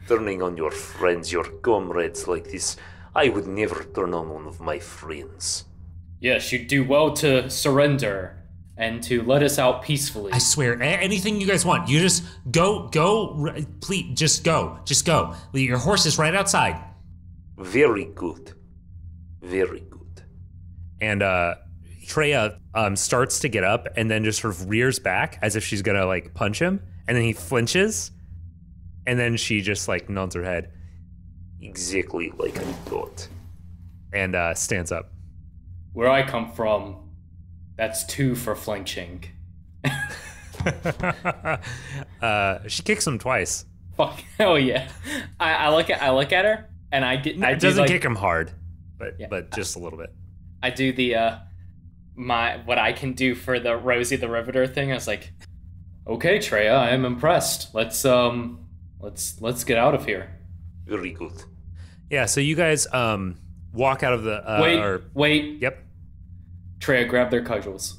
Turning on your friends, your comrades like this. I would never turn on one of my friends. Yes, you do well to surrender and to let us out peacefully. I swear, anything you guys want, you just go, please, just go. Your horse is right outside. Very good. And Treya starts to get up and then just sort of rears back as if she's gonna punch him, and then he flinches, and then she just nods her head. Exactly like I thought. And stands up. Where I come from, that's 2 for flinching. She kicks him twice. Fuck, hell yeah. I look at her, and It doesn't kick him hard, but just a little bit. I do the what I can do for the Rosie the Riveter thing. I was like, okay, Treya, I am impressed. Let's get out of here. Very good. Yeah, so you guys walk out of the wait. Yep. Treya, grab their cudgels.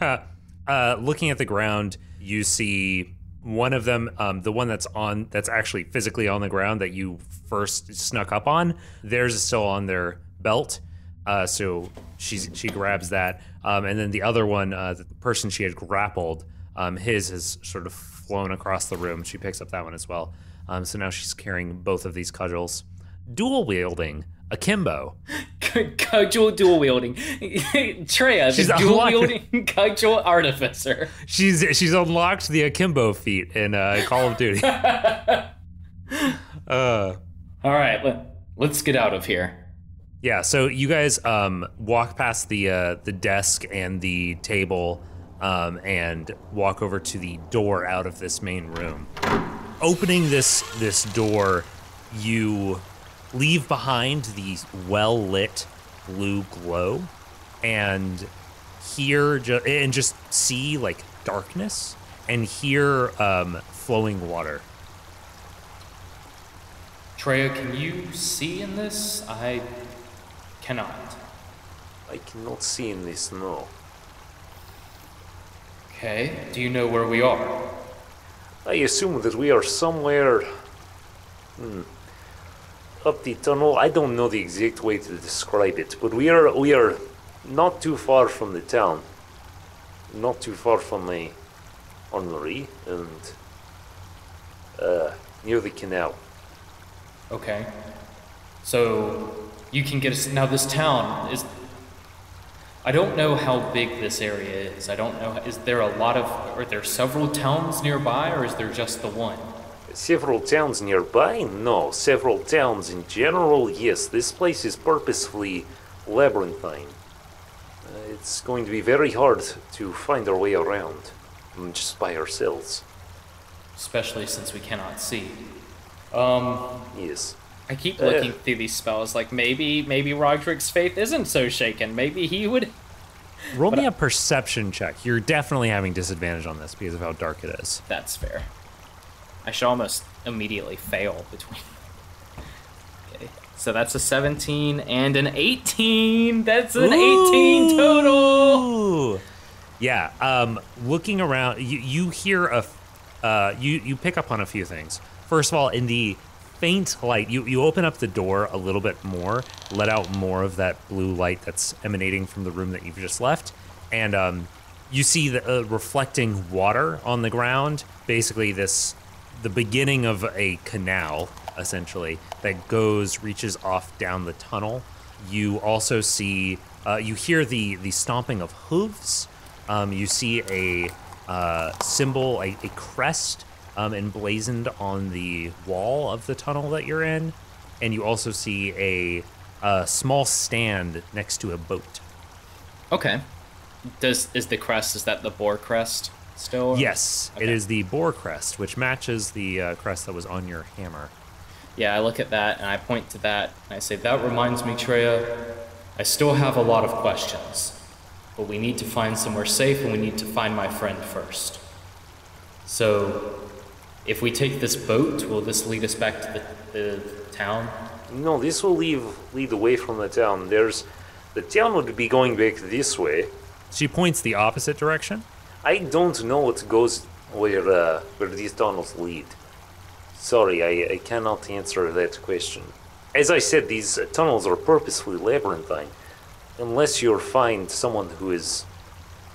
Looking at the ground, you see one of them, the one that's actually physically on the ground that you first snuck up on. Theirs is still on their belt, so she grabs that, and then the other one, the person she had grappled, his has sort of flown across the room. She picks up that one as well. So now she's carrying both of these cudgels, dual wielding akimbo. Cudgel dual wielding. Treya, the dual wielding cudgel artificer. She's unlocked the akimbo feat in Call of Duty. All right, let's get out of here. Yeah, so you guys walk past the desk and the table and walk over to the door out of this main room. Opening this door, you leave behind the well-lit blue glow and and just see like darkness and hear flowing water. Treya, can you see in this? I cannot. I cannot see in this, no. Okay, do you know where we are? I assume that we are somewhere up the tunnel. I don't know the exact way to describe it, but we are not too far from the town. Not too far from the armory and near the canal. Okay. So you can get us now. This town is. I don't know how big this area is. I don't know. Is there are there several towns nearby, or is there just the one? Several towns nearby? No. Several towns in general? Yes. This place is purposefully labyrinthine. It's going to be very hard to find our way around just by ourselves. Especially since we cannot see. Yes. I keep looking through these spells, like maybe Roderick's faith isn't so shaken. Maybe he would... Roll me a perception check. You're definitely having disadvantage on this because of how dark it is. That's fair. I should almost immediately fail between... Okay, so that's a 17 and an 18! That's an 18 total! Yeah, looking around, you hear you pick up on a few things. First of all, in the faint light, you open up the door a little bit more, let out more of that blue light that's emanating from the room that you've just left, and you see the reflecting water on the ground. Basically, the beginning of a canal, essentially, that reaches off down the tunnel. You also see, you hear the stomping of hooves. You see a symbol, a crest, emblazoned on the wall of the tunnel that you're in, and you also see a small stand next to a boat. Okay. Is that the boar crest still? Yes, okay. It is the boar crest, which matches the crest that was on your hammer. Yeah, I look at that and I point to that and I say, that reminds me, Treya, I still have a lot of questions, but we need to find somewhere safe and we need to find my friend first. So, if we take this boat, will this lead us back to the town? No, this will lead away from the town. The town would be going back this way. She points the opposite direction? I don't know what goes where these tunnels lead. Sorry, I cannot answer that question. As I said, these tunnels are purposefully labyrinthine. Unless you find someone who is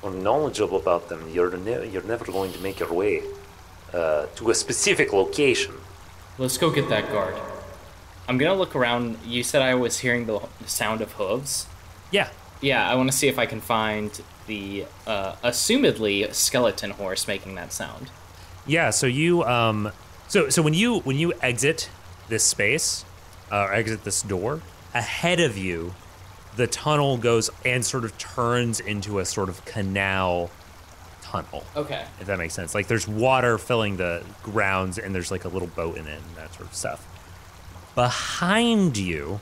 knowledgeable about them, you're never going to make your way to a specific location. Let's go get that guard. I'm gonna look around. You said I was hearing the sound of hooves? Yeah. Yeah, I want to see if I can find the assumedly skeleton horse making that sound. Yeah, so you so when you exit this space, or exit this door, ahead of you, the tunnel goes and sort of turns into a sort of canal tunnel. Okay. If that makes sense. Like there's water filling the grounds and there's like a little boat in it and that sort of stuff. Behind you,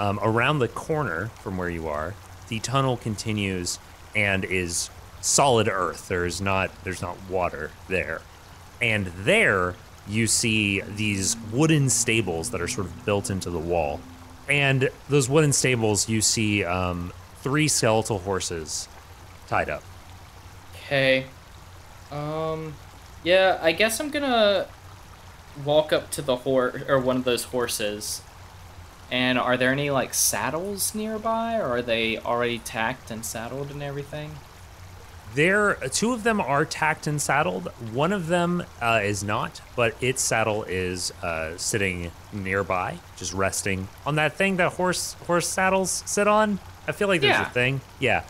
around the corner from where you are, the tunnel continues and is solid earth. There's not water there. And there you see these wooden stables that are sort of built into the wall. And those wooden stables, you see 3 skeletal horses tied up. Okay. Yeah, I guess I'm gonna walk up to the one of those horses. And are there any like saddles nearby, or are they already tacked and saddled and everything? 2 of them are tacked and saddled. One of them is not, but its saddle is sitting nearby, just resting on that thing that horse saddles sit on. I feel like there's a thing. Yeah.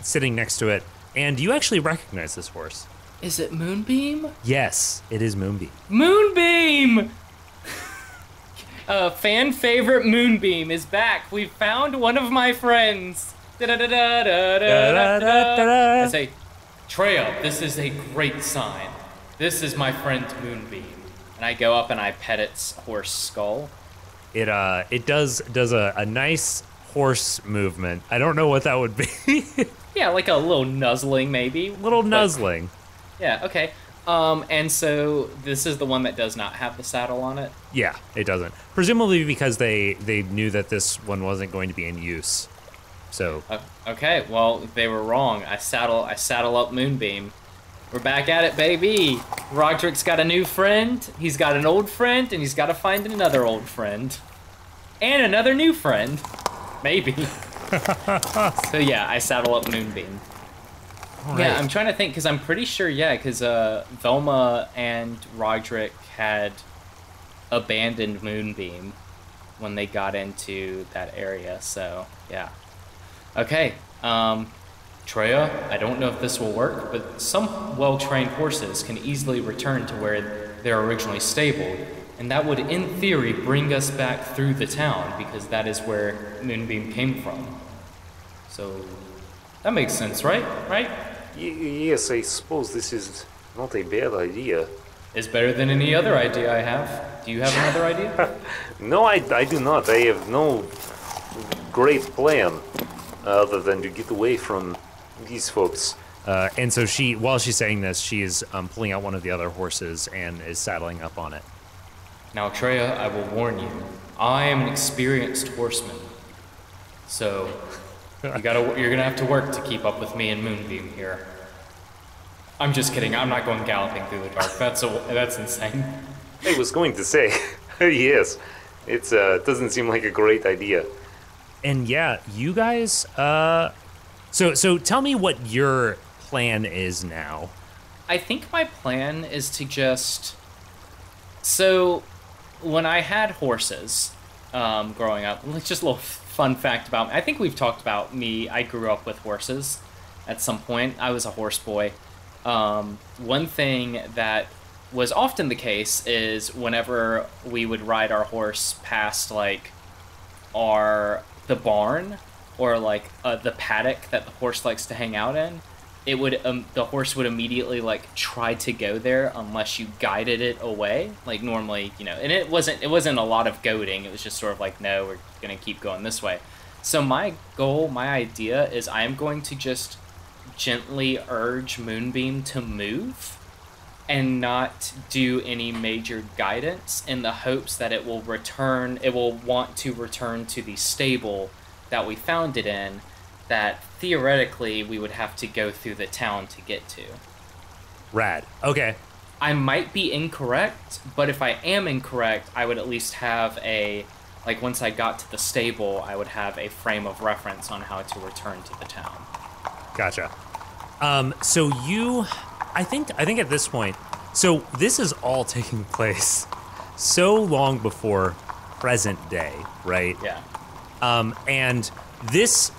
Sitting next to it. And you actually recognize this horse. Is it Moonbeam? Yes, it is Moonbeam. Moonbeam! Fan favorite Moonbeam is back. We found one of my friends. I say, Treya, this is a great sign. This is my friend Moonbeam. And I go up and I pet its horse skull. It does a nice horse movement. I don't know what that would be. Yeah, like a little nuzzling, maybe. Little nuzzling. Yeah, okay. And so this is the one that does not have the saddle on it? Yeah, it doesn't. Presumably because they knew that this one wasn't going to be in use. So. Okay, well, they were wrong. I saddle up Moonbeam. We're back at it, baby. Roderick's got a new friend. He's got an old friend, and he's got to find another old friend. And another new friend. Maybe. So yeah, I saddle up Moonbeam. Right. Yeah, I'm trying to think, because I'm pretty sure, because Velma and Roderick had abandoned Moonbeam when they got into that area, so, yeah. Okay, Treya, I don't know if this will work, but some well-trained horses can easily return to where they're originally stabled, and that would, in theory, bring us back through the town, because that is where Moonbeam came from. So, that makes sense, right? Right? Yes, I suppose this is not a bad idea. It's better than any other idea I have. Do you have another idea? No, I do not. I have no great plan other than to get away from these folks. And so while she's saying this, she is pulling out one of the other horses and is saddling up on it. Now, Treya, I will warn you. I am an experienced horseman. So, you're gonna have to work to keep up with me and Moonbeam here. I'm just kidding. I'm not going galloping through the dark. That's insane. I was going to say, yes, it doesn't seem like a great idea. And yeah, you guys. So tell me what your plan is now. I think my plan is to just. So, when I had horses, growing up, just a little fun fact about me. I think we've talked about me. I grew up with horses at some point. I was a horse boy. One thing that was often the case is whenever we would ride our horse past like the barn or like the paddock that the horse likes to hang out in, it would the horse would immediately like try to go there unless you guided it away. Like normally, and it wasn't a lot of goading. It was just sort of like, no, we're gonna keep going this way. So my idea is I am going to just gently urge Moonbeam to move and not do any major guidance in the hopes that it will want to return to the stable that we found it in, that theoretically we would have to go through the town to get to. Rad. Okay. I might be incorrect, but if I am incorrect, I would at least have once I got to the stable, I would have a frame of reference on how to return to the town. Gotcha. So I think at this point, so this is all taking place so long before present day, right? Yeah. And this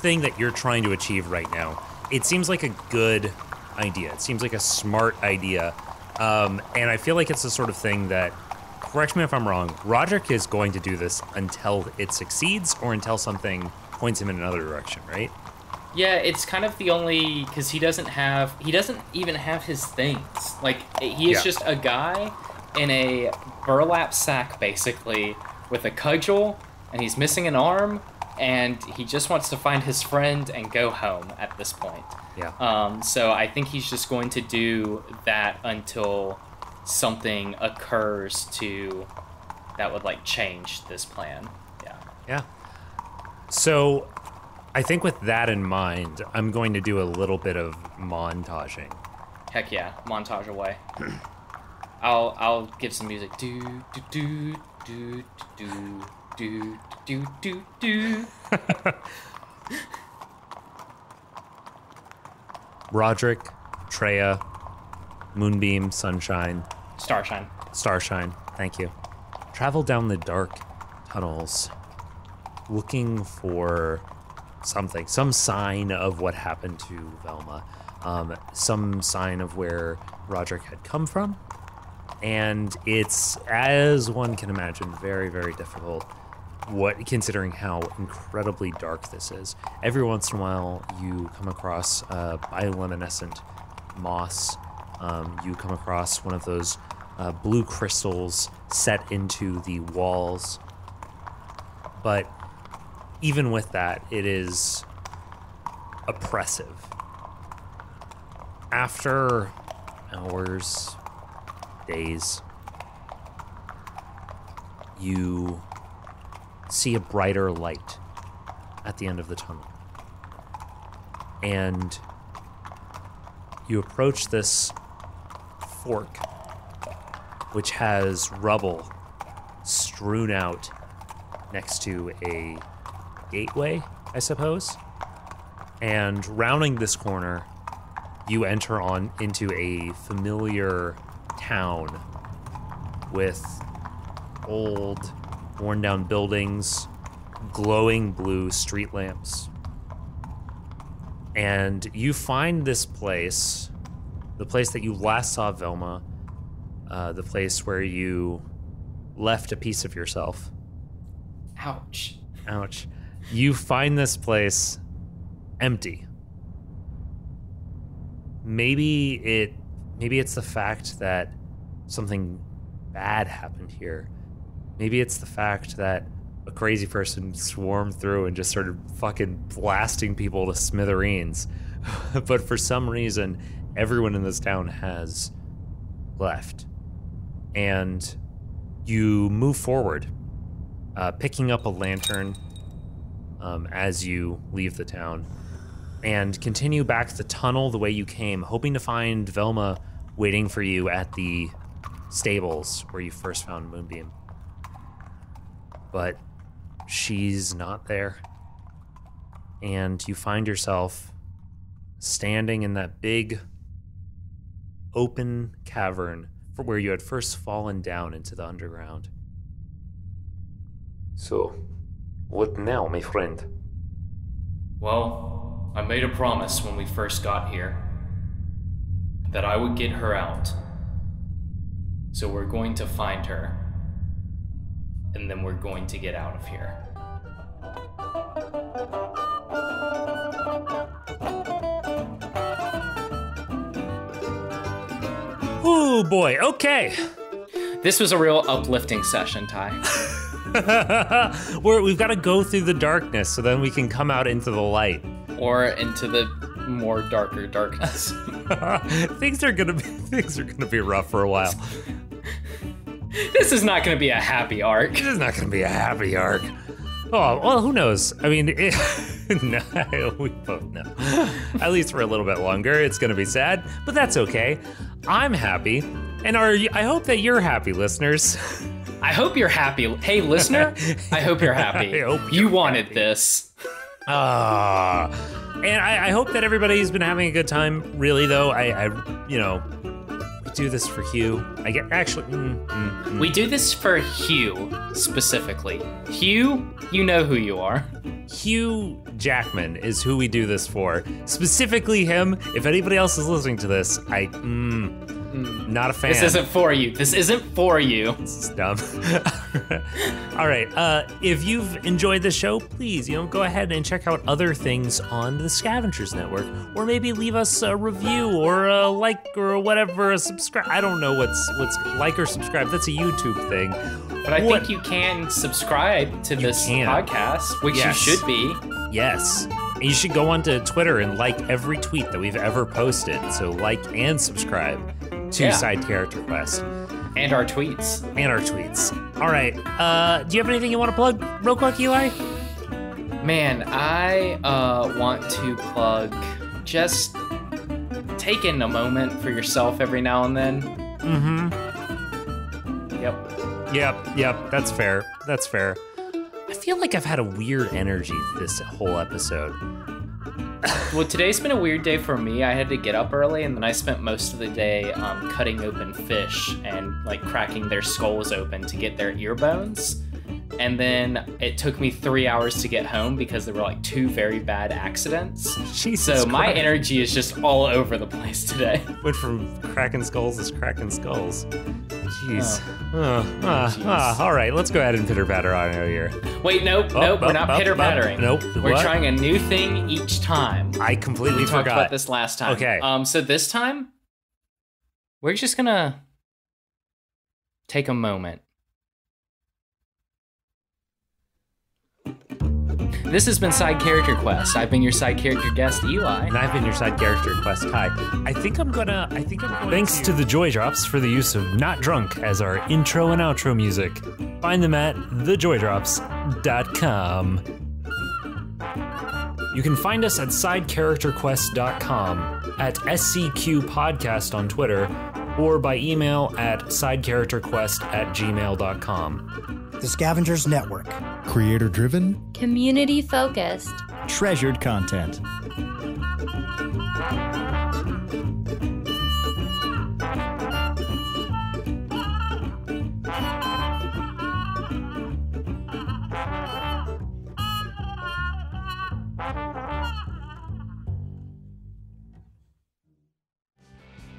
thing that you're trying to achieve right now, it seems like a good idea. It seems like a smart idea. And I feel like it's the sort of thing that, correct me if I'm wrong, Roderick is going to do this until it succeeds or until something points him in another direction, right? Yeah, it's kind of the only, because he doesn't even have his things. Like, he is just a guy in a burlap sack, basically, with a cudgel, and he's missing an arm, and he just wants to find his friend and go home at this point. Yeah. So I think he's just going to do that until something occurs that would, change this plan. Yeah. Yeah. So I think with that in mind, I'm going to do a little bit of montaging. Heck yeah, montage away. I'll give some music. Do do do do do do do do. Roderick, Treya, Moonbeam, Sunshine, Starshine. Thank you. Travel down the dark tunnels, looking for something, some sign of what happened to Velma, some sign of where Roderick had come from, and it's, as one can imagine, very, very difficult, considering how incredibly dark this is. Every once in a while, you come across bioluminescent moss. You come across one of those blue crystals set into the walls, but even with that, it is oppressive. After hours, days, you see a brighter light at the end of the tunnel. And you approach this fork, which has rubble strewn out next to a gateway, I suppose. And rounding this corner, you enter on into a familiar town with old, worn-down buildings, glowing blue street lamps. And you find this place, the place that you last saw Velma, the place where you left a piece of yourself. Ouch. Ouch. You find this place empty. Maybe it's the fact that something bad happened here. Maybe it's the fact that a crazy person swarmed through and just started fucking blasting people to smithereens. But for some reason, everyone in this town has left. And you move forward, picking up a lantern as you leave the town, and continue back the tunnel the way you came, hoping to find Velma waiting for you at the stables where you first found Moonbeam. But she's not there. And you find yourself standing in that big open cavern for where you had first fallen down into the underground. So, what now, my friend? Well, I made a promise when we first got here that I would get her out. So we're going to find her, and then we're going to get out of here. Ooh, boy, okay. This was a real uplifting session, Ty. We've got to go through the darkness so then we can come out into the light. Or into the more darker darkness. Things are gonna be rough for a while. This is not gonna be a happy arc. This is not gonna be a happy arc. Oh, well, who knows? I mean, no, we both know. At least for a little bit longer, it's gonna be sad, but that's okay. I'm happy, and I hope that you're happy, listeners. I hope you're happy. Hey, listener, I hope you're happy. I hope you you're wanted happy. this. And I hope that everybody's been having a good time. Really, though, we do this for Hugh. We do this for Hugh, specifically. Hugh, you know who you are. Hugh Jackman is who we do this for. Specifically him. If anybody else is listening to this, not a fan. This isn't for you. This isn't for you. This is dumb. All right. If you've enjoyed the show, please, go ahead and check out other things on the Scavengers Network, or maybe leave us a review or a like or whatever, a subscribe. I don't know what's like or subscribe. That's a YouTube thing. But I think you can subscribe to this podcast, which you should be. Yes. And you should go onto Twitter and like every tweet that we've ever posted. So like and subscribe to Side Character Quest. And our tweets. All right. Do you have anything you want to plug real quick, Eli? Man, I want to plug just taking a moment for yourself every now and then. Mm-hmm. Yep. That's fair. I feel like I've had a weird energy this whole episode. Well, today's been a weird day for me. I had to get up early, and then I spent most of the day cutting open fish and cracking their skulls open to get their ear bones. And then it took me 3 hours to get home because there were 2 very bad accidents. Jesus so my Christ. energy is just all over the place today. Went from cracking skulls to cracking skulls. Jeez. All right, let's go ahead and pitter patter on out here. Wait, nope, we're not pitter pattering. Nope. We're trying a new thing each time. I completely We talked forgot. about this last time. Okay. So this time, we're just gonna take a moment. This has been Side Character Quest. I've been your side character guest, Eli. And I've been your side character, Quest Kai. I think I'm gonna Thanks to the Joy Drops for the use of Not Drunk as our intro and outro music. Find them at thejoydrops.com. You can find us at sidecharacterquest.com, at SCQ Podcast on Twitter, or by email at sidecharacterquest@gmail.com. The Scavengers Network. Creator-driven, Community-focused. treasured content.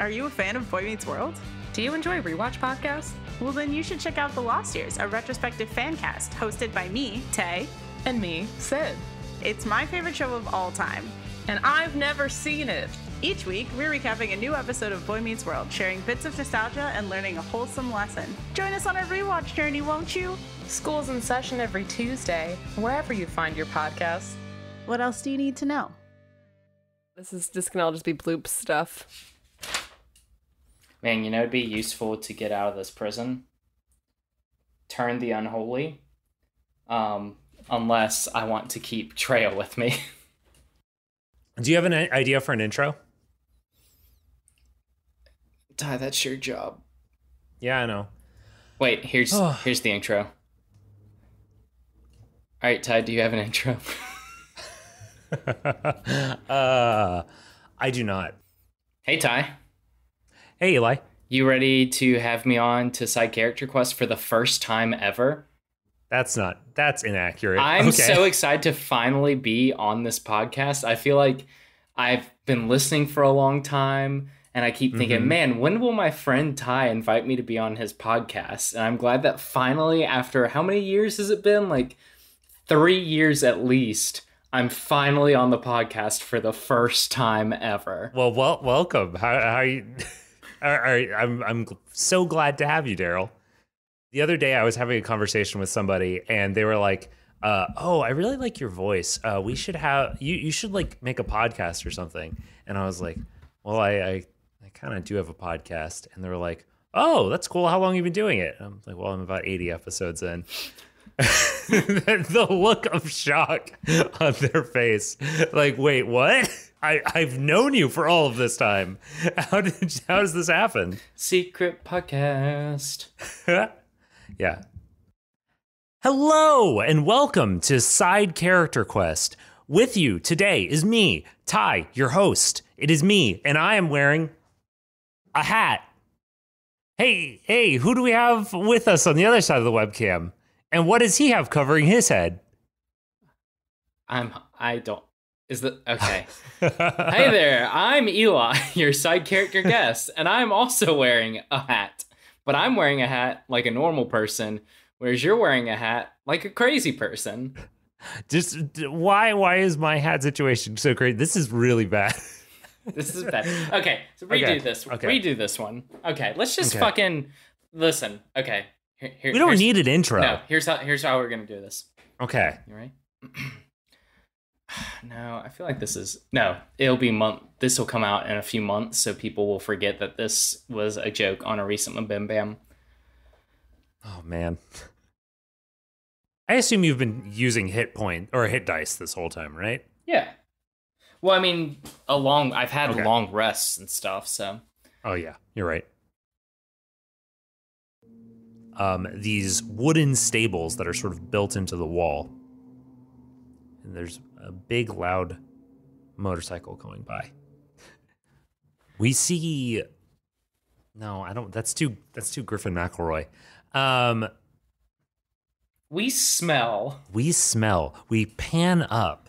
Are you a fan of Boy Meets World? Do you enjoy rewatch podcasts? Well, then you should check out The Lost Years, a retrospective fan cast hosted by me, Tay. And me, Sid. It's my favorite show of all time. And I've never seen it. Each week, we're recapping a new episode of Boy Meets World, sharing bits of nostalgia and learning a wholesome lesson. Join us on our rewatch journey, won't you? School's in session every Tuesday, wherever you find your podcasts. What else do you need to know? This can all just be bloop stuff. Man, you know, it'd be useful to get out of this prison. Turn the unholy. Unless I want to keep Trail with me. Do you have an idea for an intro? Ty, that's your job. Yeah, I know. Wait, here's the intro. All right, Ty, do you have an intro? I do not. Hey, Ty. Hey, Eli. You ready to have me on to Side Character Quest for the first time ever? That's inaccurate. I'm so excited to finally be on this podcast. I feel like I've been listening for a long time, and I keep thinking, man, when will my friend Ty invite me to be on his podcast? And I'm glad that finally, after how many years has it been? Like 3 years at least, I'm finally on the podcast for the first time ever. Well, welcome. How you... All right, I'm so glad to have you, Daryl. The other day, I was having a conversation with somebody, and they were like, "Oh, I really like your voice. We should have you should like make a podcast or something." And I was like, "Well, I kind of do have a podcast." And they were like, "Oh, that's cool. How long have you been doing it?" And I'm like, "Well, I'm about 80 episodes in." The look of shock on their face, like, "Wait, what? I've known you for all of this time. How does this happen?" Secret podcast. Yeah. Hello and welcome to Side Character Quest. With you today is me, Ty, your host. It is me, and I am wearing a hat. Hey, who do we have with us on the other side of the webcam? And what does he have covering his head? Okay. Hey there, I'm Eli, your side character guest, and I'm also wearing a hat. But I'm wearing a hat like a normal person, whereas you're wearing a hat like a crazy person. Just why is my hat situation so crazy? This is really bad. This is bad. Okay, so redo this. Okay. Redo this one. Okay, let's just fucking listen. Okay. We don't need an intro. No, here's how we're gonna do this. Okay. You ready? No, I feel like this will come out in a few months, so people will forget that this was a joke on a recent Bim Bam. Oh man. I assume you've been using hit dice this whole time, right? Yeah. Well, I mean, I've had long rests and stuff, so. Oh yeah, you're right. These wooden stables that are sort of built into the wall. And there's a big, loud motorcycle going by. We see... No, I don't... That's too Griffin McElroy. We smell. We pan up.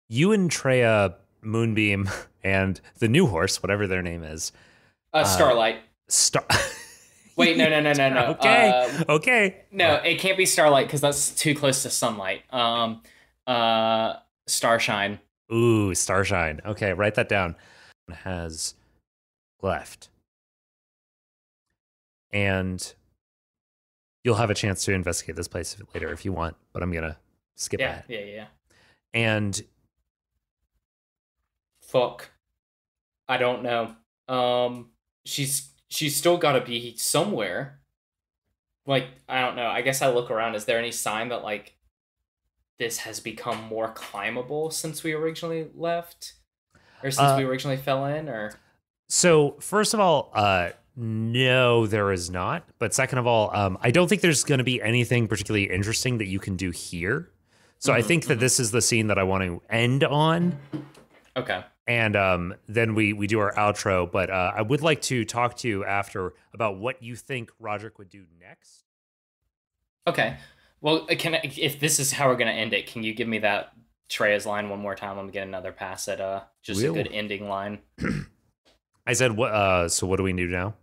You and Treya, Moonbeam, and the new horse, whatever their name is... Starlight. Wait, no. Okay. No, it can't be Starlight because that's too close to sunlight. Starshine. Ooh, Starshine. Okay, write that down. Has left. And You'll have a chance to investigate this place later if you want, but I'm gonna skip that. Yeah. And Fuck. I don't know. She's still got to be somewhere. Like, I don't know. I guess I look around. Is there any sign that, like, this has become more climbable since we originally left? Or since we originally fell in? Or so, first of all, no, there is not. But second of all, I don't think there's going to be anything particularly interesting that you can do here. So I think that this is the scene that I want to end on. Okay. And then we do our outro. But I would like to talk to you after about what you think Roderick would do next. Okay. Well, if this is how we're going to end it, can you give me that Treya's line one more time? Let me get another pass at just a good ending line. I said, "What? So what do we do now?"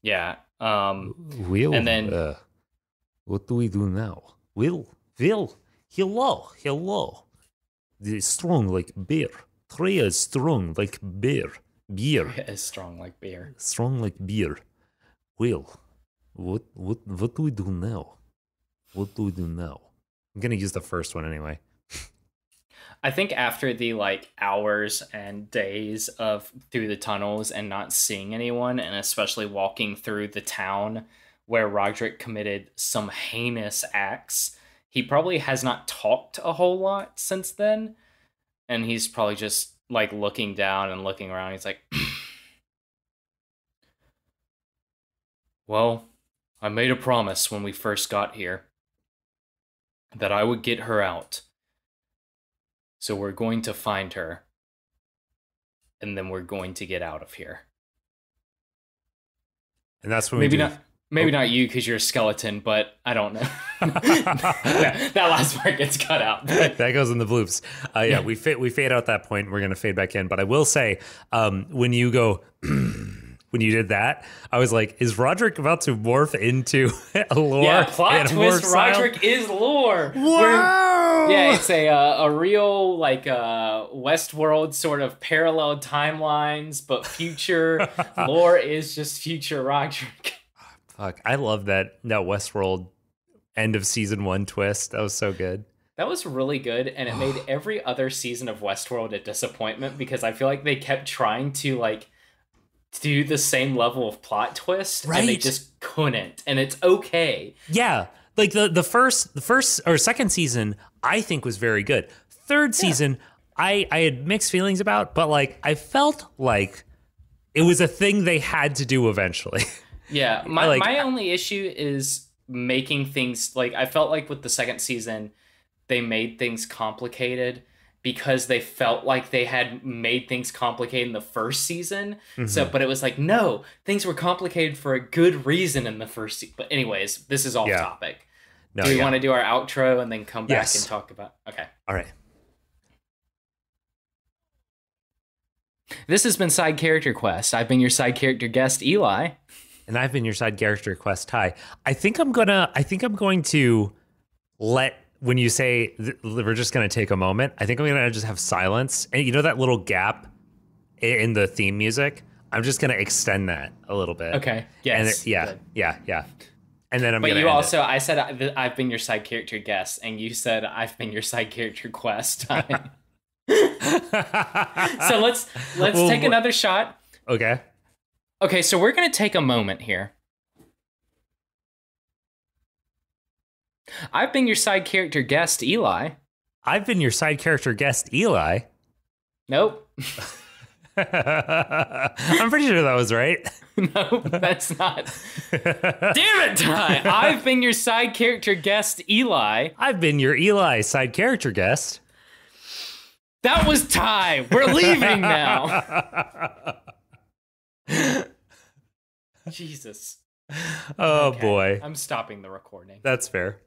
Yeah. And then what do we do now? Will, hello. The strong like beer. Treya is strong like beer. Treya is strong like beer. Strong like beer. Will, what do we do now? What do we do now? I'm gonna use the first one anyway. I think after the like hours and days of through the tunnels and not seeing anyone, and especially walking through the town where Roderick committed some heinous acts, he probably has not talked a whole lot since then. And he's probably just like looking down and looking around. He's like, well, I made a promise when we first got here that I would get her out. So we're going to find her. And then we're going to get out of here. And that's when Maybe not you because you're a skeleton, but I don't know. that last part gets cut out. That goes in the bloops. Yeah, we fade out that point. We're going to fade back in. But I will say, when you go, when you did that, I was like, is Roderick about to morph into a lore? Yeah, plot twist, Roderick is lore. Wow! Yeah, it's a real, like, Westworld sort of parallel timelines, but future lore is just future Roderick. Fuck, I love that Westworld end of season 1 twist. That was so good. That was really good, and it made every other season of Westworld a disappointment because I feel like they kept trying to like do the same level of plot twist, and they just couldn't. And it's okay. Yeah, like the first or second season, I think was very good. Third season, I had mixed feelings about, but like I felt like it was a thing they had to do eventually. Yeah, my only issue is making things, like, I felt like with the second season, they made things complicated because they felt like they had made things complicated in the first season. Mm-hmm. So, but it was like, no, things were complicated for a good reason in the first season. But anyways, this is off topic. No, do we want to do our outro and then come back and talk about... Okay. All right. This has been Side Character Quest. I've been your side character guest, Eli. And I've been your side character quest, Ty. I think I'm going to let, when you say we're just going to take a moment, I think I'm going to just have silence. And you know that little gap in the theme music? I'm just going to extend that a little bit. Okay. Yes. And yeah. And then But you also, I said I've been your side character guest, and you said I've been your side character quest. So let's take another shot. Okay. Okay, so we're going to take a moment here. I've been your side character guest, Eli. I've been your side character guest, Eli. Nope. I'm pretty sure that was right. No, that's not. Damn it, Ty! I've been your side character guest, Eli. I've been your Eli side character guest. That was Ty. We're leaving now. Jesus. Oh, boy. I'm stopping the recording. That's fair.